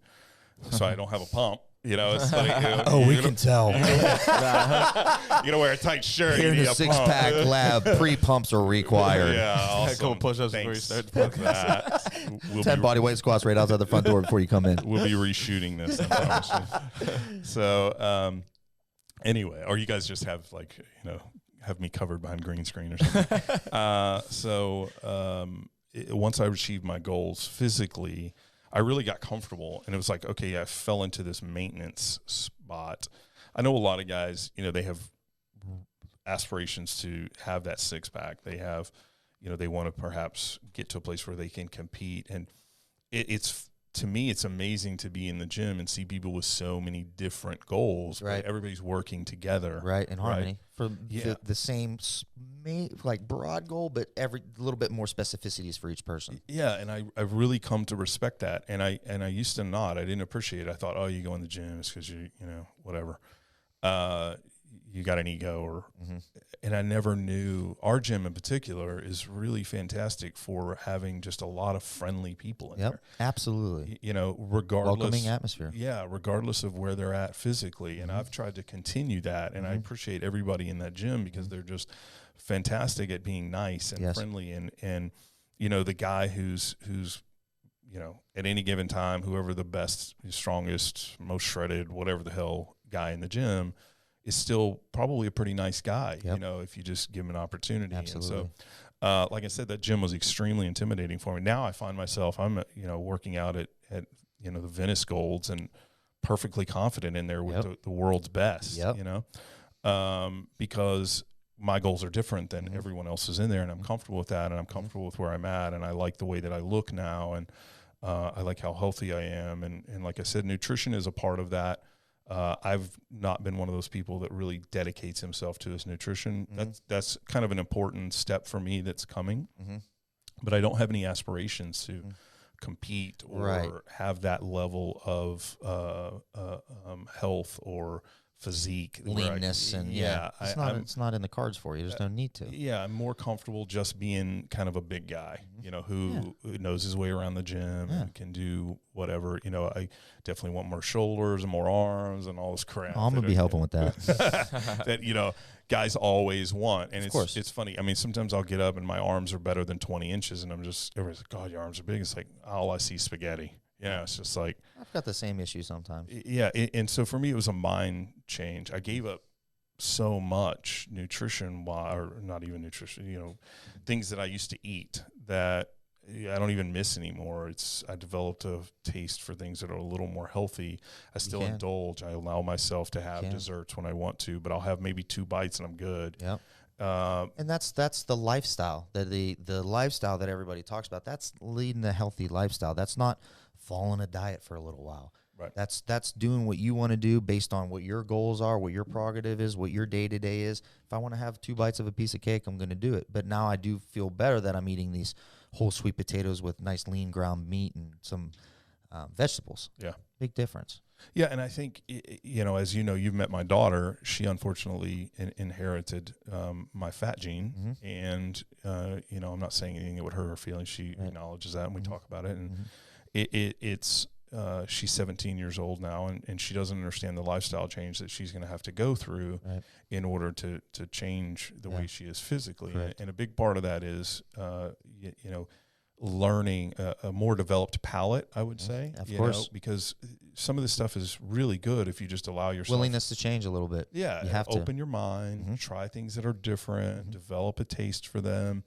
so I don't have a pump. You know, it's like, you know, we can tell. You gotta wear a tight shirt. Here in the SixPack Lab, pre-pumps are required. Yeah, awesome. A couple push-ups before you start the podcast. 10 body weight squats right outside the front door before you come in. We'll be reshooting this, I promise you. So, anyway, or you guys just have, like, you know, have me covered behind green screen or something. Once I achieved my goals physically, I really got comfortable, and it was like, okay, I fell into this maintenance spot. I know a lot of guys, you know, they have aspirations to have that six pack. They have, you know, they want to perhaps get to a place where they can compete. And it's, to me, it's amazing to be in the gym and see people with so many different goals. Right. Everybody's working together. Right, in harmony. Right? For the same, like, broad goal, but every little bit more specificities for each person. Yeah, and I've really come to respect that. And I used to not. I didn't appreciate it. I thought, oh, you go in the gym, it's because you know, whatever. You got an ego, or and I never knew. Our gym in particular is really fantastic for having just a lot of friendly people in there. Absolutely. You know, regardless, welcoming atmosphere. Yeah, regardless of where they're at physically, and I've tried to continue that, and I appreciate everybody in that gym because they're just fantastic at being nice and friendly, and you know, the guy who's you know, at any given time, whoever the best, strongest, most shredded, whatever the hell guy in the gym is still probably a pretty nice guy, you know, if you just give him an opportunity. Absolutely. And so, like I said, that gym was extremely intimidating for me. Now I find myself, I'm, you know, working out at you know, the Venice Golds and perfectly confident in there with the world's best, you know, because my goals are different than everyone else's in there, and I'm comfortable with that, and I'm comfortable with where I'm at, and I like the way that I look now, and I like how healthy I am, and like I said, nutrition is a part of that. I've not been one of those people that really dedicates himself to his nutrition. That's kind of an important step for me that's coming, but I don't have any aspirations to compete or have that level of health or physique, leanness, and it's not in the cards for you. There's no need to. Yeah, I'm more comfortable just being kind of a big guy, who knows his way around the gym and can do whatever. I definitely want more shoulders and more arms and all this crap. I'm gonna be helping with that. That guys always want, and Of course. it's funny. I mean, sometimes I'll get up and my arms are better than 20 inches, and everybody's like, "God, your arms are big." It's like all I see is spaghetti. It's just like I've got the same issue sometimes. Yeah, and so for me, it was a mind change. I gave up so much nutrition, or not even nutrition, things that I used to eat that I don't even miss anymore. I developed a taste for things that are a little more healthy. I still indulge. I allow myself to have desserts when I want to, but I'll have maybe 2 bites and I'm good. Yep. And that's the lifestyle, the lifestyle that everybody talks about. That's leading a healthy lifestyle. That's not following a diet for a little while. Right. That's doing what you want to do based on what your goals are, what your prerogative is, what your day-to-day is. If I want to have 2 bites of a piece of cake, I'm going to do it. But now I do feel better that I'm eating these whole sweet potatoes with nice lean ground meat and some vegetables. Yeah. Big difference. Yeah, and I think, as you've met my daughter. She unfortunately inherited my fat gene, and I'm not saying anything that would hurt her feelings. She acknowledges that, and we talk about it. And it's she's 17 years old now, and she doesn't understand the lifestyle change that she's going to have to go through in order to change the way she is physically. And a big part of that is, learning a more developed palate, I would say. Of course. Because some of this stuff is really good if you just allow yourself. Willingness to change a little bit. Yeah. You have to. Open your mind, try things that are different, develop a taste for them,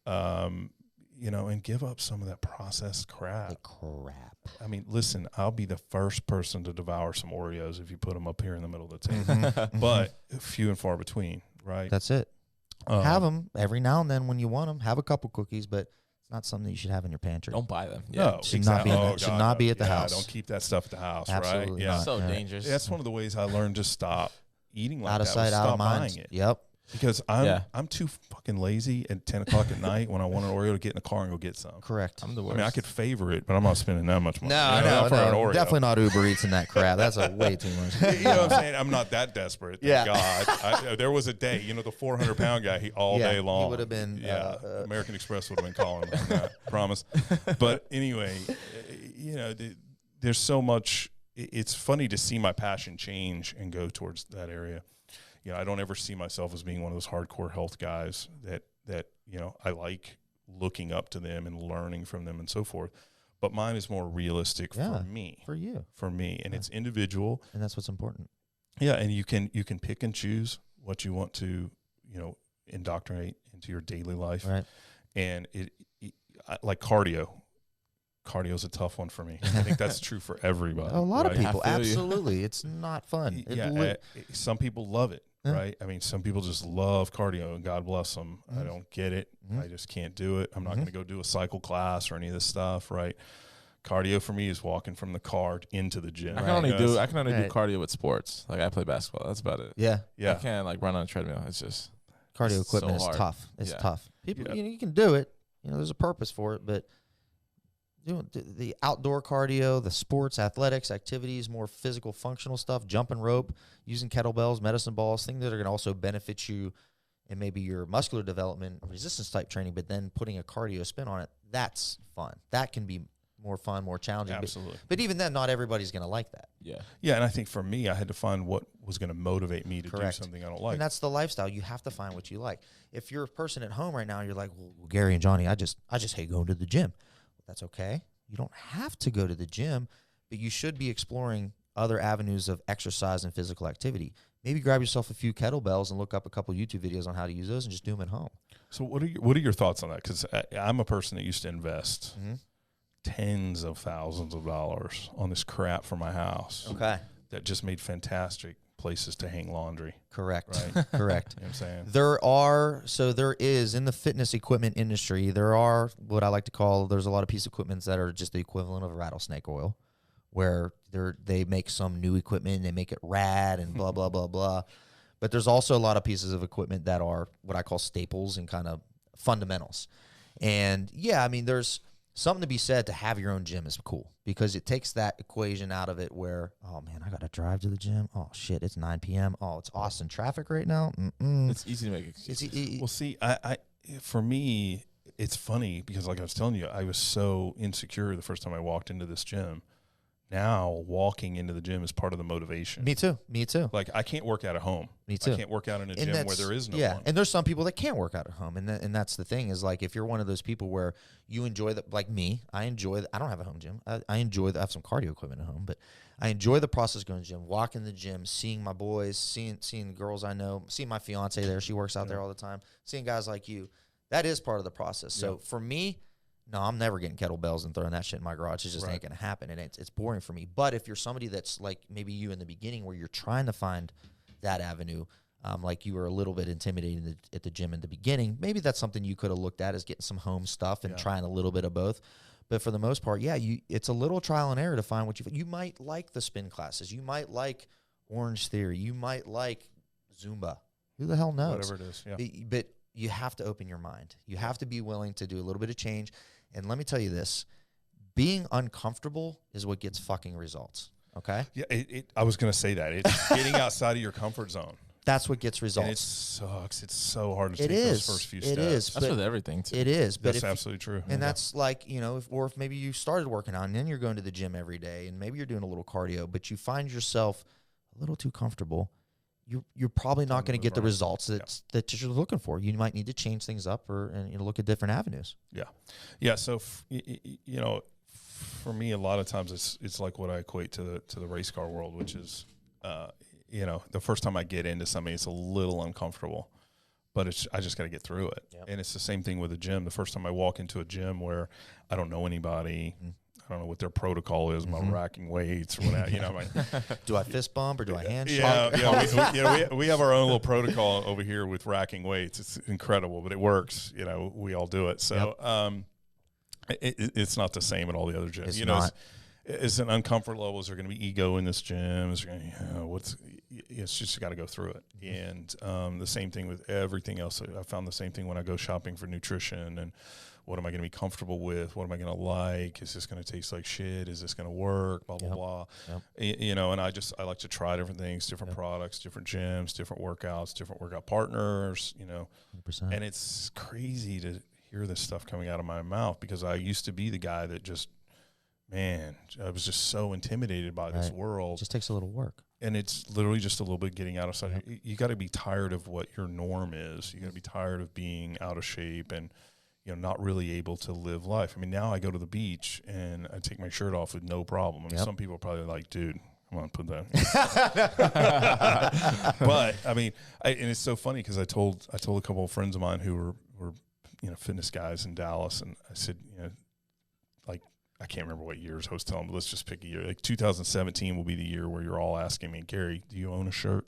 and give up some of that processed crap. The crap. I mean, listen, I'll be the first person to devour some Oreos if you put them up here in the middle of the table. But few and far between, right? That's it. Have them every now and then when you want them. Have a couple cookies, but it's not something that you should have in your pantry. Don't buy them. No, should not be at the house. Don't keep that stuff at the house, Absolutely right? Yeah, So dangerous. that's one of the ways I learned to stop eating like Out of that. sight, out of mind. Buying it. Yep. Because I'm too fucking lazy at 10 o'clock at night when I want an Oreo to get in the car and go get some. Correct. I'm the I worst. mean, I could favor it, but I'm not spending that much money. No, for an Oreo. definitely not Uber Eats and that crap. That's a way too much. You know what I'm saying? I'm not that desperate. Thank God. There was a day, the 400-pound guy, all day long. He would have been. American Express would have been calling him. Promise. But anyway, there's so much. It's funny to see my passion change and go towards that area. I don't ever see myself as being one of those hardcore health guys that I like looking up to them and learning from them and so forth. But mine is more realistic for me. For you. For me. And it's individual. And that's what's important. Yeah, and you can pick and choose what you want to, indoctrinate into your daily life. Right. And like cardio. Cardio is a tough one for me. I think that's true for everybody. A lot of people, I feel you. absolutely. It's not fun. Some people love it, right? I mean, some people just love cardio, and God bless them. I don't get it. I just can't do it. I'm not going to go do a cycle class or any of this stuff, right? Cardio for me is walking from the car into the gym. I can only do cardio with sports. Like I play basketball. That's about it. Yeah. I can't run on a treadmill. It's just Cardio equipment so is hard. tough. It's tough. People, Yeah. you can do it. There's a purpose for it, but the outdoor cardio, the sports, athletics, activities, more physical, functional stuff, jumping rope, using kettlebells, medicine balls, things that are going to also benefit you in maybe your muscular development, resistance type training, but then putting a cardio spin on it, that's fun. That can be more fun, more challenging. Absolutely. But even then, not everybody's going to like that. Yeah. Yeah, and I think for me, I had to find what was going to motivate me to Correct. do something I don't like. And that's the lifestyle. You have to find what you like. If you're a person at home right now, you're like, well, Gary and Johnny, I just hate going to the gym. That's okay. You don't have to go to the gym, but you should be exploring other avenues of exercise and physical activity. Maybe grab yourself a few kettlebells and look up a couple YouTube videos on how to use those and just do them at home. So what are your thoughts on that? Because I'm a person that used to invest tens of thousands of dollars on this crap for my house. Okay. That just made fantastic places to hang laundry. Correct. Right. Correct. You know what I'm saying? There is in the fitness equipment industry, there are what I like to call, there's a lot of piece of equipment that are just the equivalent of rattlesnake oil, where they make some new equipment and they make it rad and blah, blah, blah, blah. But there's also a lot of pieces of equipment that are what I call staples and kind of fundamentals. And yeah, I mean, there's something to be said to have your own gym is cool because it takes that equation out of it where, oh, man, I got to drive to the gym. Oh, shit, it's 9 p.m. Oh, it's Austin traffic right now. It's easy to make excuses. Well, see, I for me, it's funny because like I was telling you, I was so insecure the first time I walked into this gym. Now walking into the gym is part of the motivation. Me too. Like I can't work out at home. Me too. I can't work out in a gym where there is no one. And there's some people that can't work out at home, and that's the thing is like if you're one of those people where you enjoy like me, I enjoy. I don't have a home gym. I enjoy. I have some cardio equipment at home, but I enjoy the process of going to the gym, walking in the gym, seeing my boys, seeing the girls I know, seeing my fiance there. She works out there all the time. Seeing guys like you, that is part of the process. So for me. No, I'm never getting kettlebells and throwing that shit in my garage. It just ain't going to happen, and it's boring for me. But if you're somebody that's like maybe you in the beginning where you're trying to find that avenue, like you were a little bit intimidated at the gym in the beginning, maybe that's something you could have looked at as getting some home stuff and trying a little bit of both. But for the most part, it's a little trial and error to find what you might like the spin classes. You might like Orange Theory. You might like Zumba. Who the hell knows? Whatever it is, But you have to open your mind. You have to be willing to do a little bit of change. And let me tell you this, being uncomfortable is what gets fucking results, okay? Yeah, I was going to say that. It's getting outside of your comfort zone. That's what gets results. And it sucks. It's so hard to take those first few steps. It is. That's with everything, too. It is. But that's absolutely true. And that's like, if maybe you started working out and then you're going to the gym every day and maybe you're doing a little cardio, but you find yourself a little too comfortable, you're probably not going to get the results that you're looking for. You might need to change things up and look at different avenues. Yeah. So for me, a lot of times it's like what I equate to the race car world, which is the first time I get into something, it's a little uncomfortable, but I just got to get through it. Yep. And it's the same thing with the gym. The first time I walk into a gym where I don't know anybody. I don't know what their protocol is. Am I racking weights or whatever? Do I fist bump or do I handshake? We have our own little protocol over here with racking weights. It's incredible, but it works. We all do it. So it's not the same at all the other gyms. It's not. It's an uncomfort level. Is there going to be ego in this gym? Is there it's just got to go through it. And the same thing with everything else. I found the same thing when I go shopping for nutrition and what am I going to be comfortable with? What am I going to like? Is this going to taste like shit? Is this going to work? Blah, blah, blah. Yep. And I like to try different things, different products, different gyms, different workouts, different workout partners, 100%. And it's crazy to hear this stuff coming out of my mouth because I used to be the guy that just, man, I was just so intimidated by this world. It just takes a little work. And it's literally just a little bit getting out of sight. Yep. You got to be tired of what your norm is. You got to be tired of being out of shape and not really able to live life. I mean, now I go to the beach and I take my shirt off with no problem. I mean, some people are probably like, dude, come on, put that. But I mean, and it's so funny because I told a couple of friends of mine who were fitness guys in Dallas, and I said, like, I can't remember what years I was telling them, but let's just pick a year. Like 2017 will be the year where you're all asking me, Gary, do you own a shirt?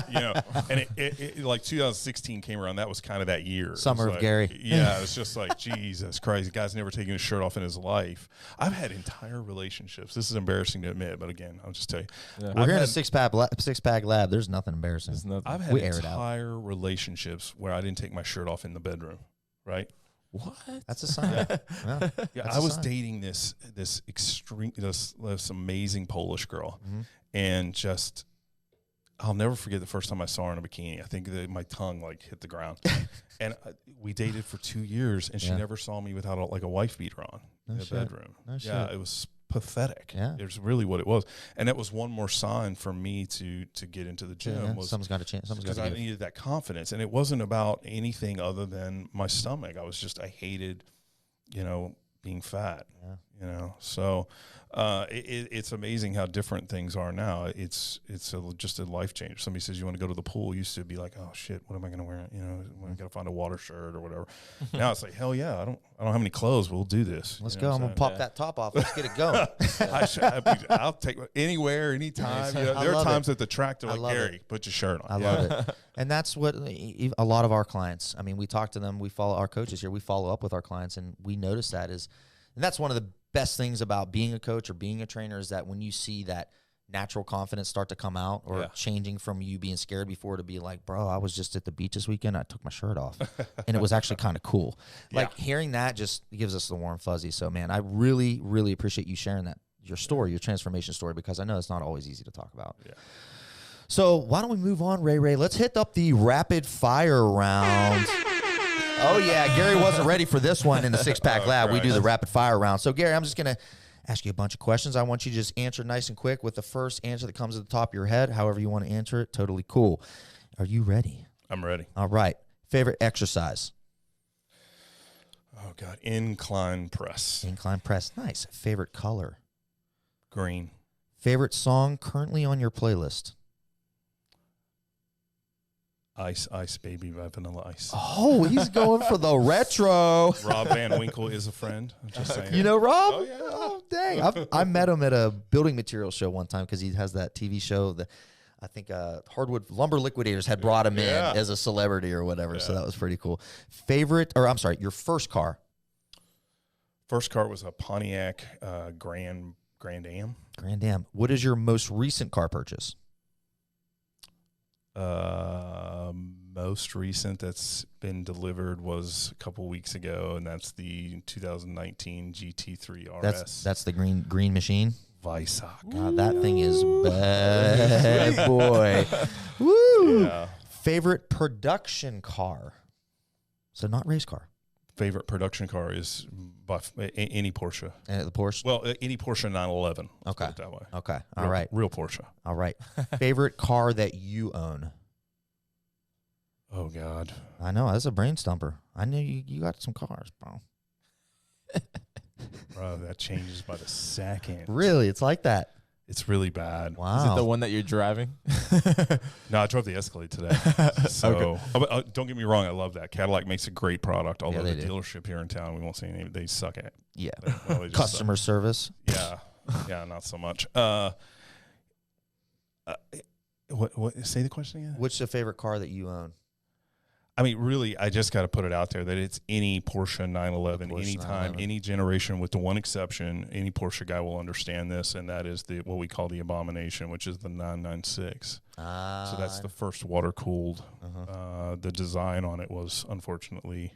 And it like 2016 came around. That was kind of that year. Summer of like, Gary. Yeah, it's just like, Jesus Christ, the guy's never taken his shirt off in his life. I've had entire relationships. This is embarrassing to admit, but again, I'll just tell you. Yeah. We're here at SixPack Lab. There's nothing embarrassing. I've had entire relationships where I didn't take my shirt off in the bedroom, right? What? That's a sign. I was dating this amazing Polish girl, and just I'll never forget the first time I saw her in a bikini. I think that my tongue like hit the ground, and we dated for 2 years, and she never saw me without a wife beater on in the bedroom. No shit. It was pathetic. Yeah, it was really what it was, and that was one more sign for me to get into the gym. Was something's got to change. Because I needed that confidence, and it wasn't about anything other than my stomach. I hated, being fat. Yeah. So it's amazing how different things are now. It's just a life change. Somebody says you want to go to the pool. It used to be like, oh shit, what am I going to wear? I got to find a water shirt or whatever. Now it's like, hell yeah, I don't have any clothes. We'll do this. Let's go. I'm gonna pop that top off. Let's get it going. I'll take anywhere, anytime. There are times at the track they're like, Gary, put your shirt on. I love it. And that's what a lot of our clients, I mean, we talk to them, we follow our coaches here, we follow up with our clients, and we notice that and that's one of the best things about being a coach or being a trainer is that when you see that natural confidence start to come out, or changing from you being scared before to be like, bro, I was just at the beach this weekend. I took my shirt off and it was actually kind of cool. Like hearing that just gives us the warm fuzzy. So man, I really, really appreciate you sharing that, your story, your transformation story, because I know it's not always easy to talk about. Yeah. So why don't we move on, Ray? Let's hit up the rapid fire round. Oh yeah, Gary wasn't ready for this one in the SixPack Lab. We do the rapid fire round. So Gary, I'm just going to ask you a bunch of questions. I want you to just answer nice and quick with the first answer that comes at the top of your head. However you want to answer it, totally cool. Are you ready? I'm ready. All right. Favorite exercise? Oh, God. Incline press. Incline press. Nice. Favorite color? Green. Favorite song currently on your playlist? Ice, Ice Baby by Vanilla Ice. Oh, he's going for the retro. Rob Van Winkle is a friend. I'm just saying. You know Rob? Oh, yeah. Oh, dang. I met him at a building materials show one time because he has that TV show that I think Hardwood Lumber Liquidators had brought him in as a celebrity or whatever. So that was pretty cool. Your first car? First car was a Pontiac Grand Am. Grand Am. What is your most recent car purchase? Most recent that's been delivered was a couple weeks ago, and that's the 2019 GT3 RS. That's the green machine. Weissach. God, that thing is bad, boy. Woo! Yeah. Favorite production car? So not race car. Favorite production car is any Porsche. And the Porsche? Well, any Porsche 911. Okay. Put it that way. Okay. All right. Real Porsche. All right. Favorite car that you own? Oh, God. I know. That's a brain stumper. I knew you got some cars, bro. Bro, that changes by the second. Really? It's like that? It's really bad. Wow. Is it the one that you're driving? No, I drove the Escalade today. So, don't get me wrong. I love that. Cadillac makes a great product, although the dealership here in town, we won't say any, they suck at it. Yeah. They Customer service. Yeah. Yeah, not so much. What? Say the question again? What's the favorite car that you own? I mean, really, I just got to put it out there that it's any Porsche 911, anytime, 911. Any generation, with the one exception. Any Porsche guy will understand this, and that is what we call the abomination, which is the 996. So that's the first water-cooled. The design on it was, unfortunately,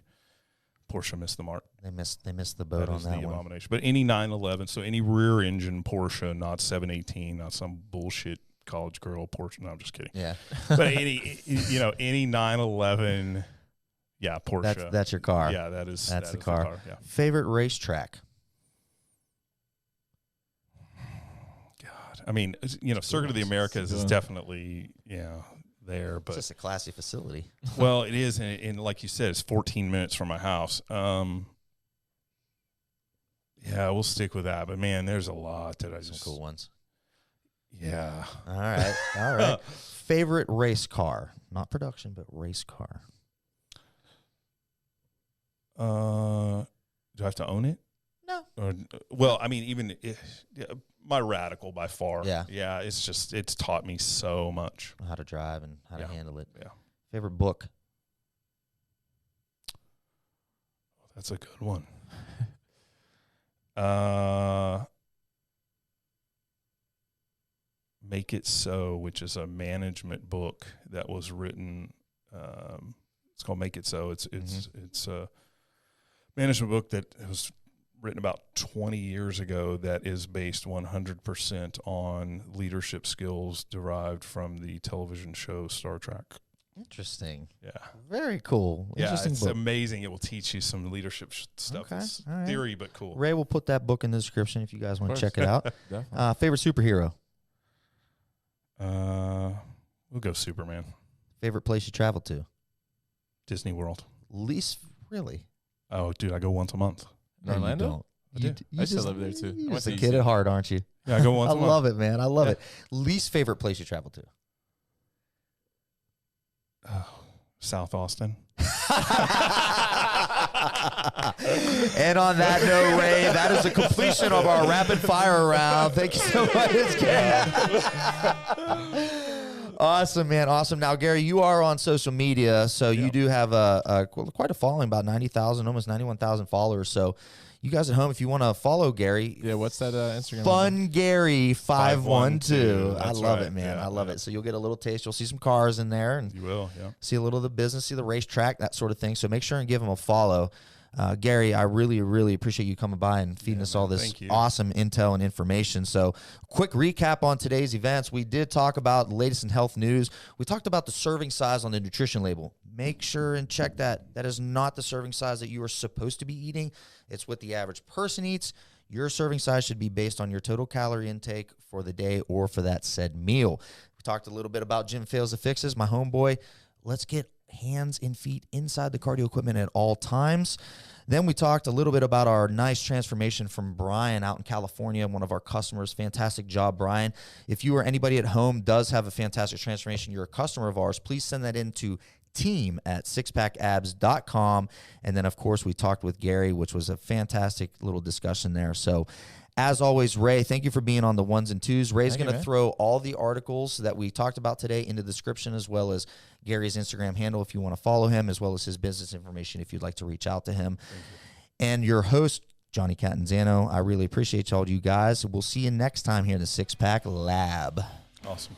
Porsche missed the mark. They missed the boat on that one. Abomination. But any 911, so any rear-engine Porsche, not 718, not some bullshit college girl Porsche. No, I'm just kidding. Yeah. But any 911, Porsche. That's your car. Yeah, that's the car. Yeah. Favorite racetrack? God, I mean, Circuit of the Americas is definitely there, but It's just a classy facility. Well, it is, and like you said, it's 14 minutes from my house. We'll stick with that. But man, there's a lot that Some cool ones. Yeah. All right. Favorite race car? Not production, but race car. Do I have to own it? No. I mean, even my Radical by far. Yeah. Yeah, it's taught me so much. How to drive and how to handle it. Yeah. Favorite book? That's a good one. Make It So, which is a management book that was written. It's called Make It So. It's a management book that was written about 20 years ago that is based 100% on leadership skills derived from the television show Star Trek. Interesting. Yeah. Very cool. Interesting it's book. amazing. It will teach you some leadership stuff. Okay. It's All right. theory, but cool. Ray will put that book in the description if you guys want to check it out. Favorite superhero? We'll go Superman. Favorite place you travel to? Disney World. Least really? Oh, dude, I go once a month. No, Orlando? you don't. I used to live there too. You're just a kid at heart, aren't you? Yeah, I go once I a month. love it, man. I love it. Least favorite place you travel to? South Austin. And on that note, Ray, that is the completion of our rapid fire round. Thank you so much, Gary. Awesome, man. Awesome. Now, Gary, you are on social media, so you do have quite a following, about 90,000, almost 91,000 followers. So you guys at home, if you want to follow Gary, Yeah, what's that Instagram? Fun Gary 512. I That's love right. it, man. Yeah, I love yeah. it. So you'll get a little taste. You'll see some cars in there and You will, yeah. see a little of the business, see the racetrack, that sort of thing. So make sure and give him a follow. Gary, I really, really appreciate you coming by and feeding us all this Thank you. awesome intel and information. So quick recap on today's events. We did talk about the latest in health news. We talked about the serving size on the nutrition label. Make sure and check that. That is not the serving size that you are supposed to be eating. It's what the average person eats. Your serving size should be based on your total calorie intake for the day or for that said meal. We talked a little bit about Jim Fails to Fixes, my homeboy. Let's get hands and feet inside the cardio equipment at all times. Then we talked a little bit about our nice transformation from Brian out in California, one of our customers. Fantastic job, Brian. If you or anybody at home does have a fantastic transformation, you're a customer of ours, please send that in to team@SixpackAbs.com. And then, of course, we talked with Gary, which was a fantastic little discussion there. So as always, Ray, thank you for being on the ones and twos. Ray's going to throw all the articles that we talked about today into the description, as well as Gary's Instagram handle if you want to follow him, as well as his business information if you'd like to reach out to him. And your host, Jonny Catanzano, I really appreciate all you guys. We'll see you next time here in the Six Pack Lab. Awesome.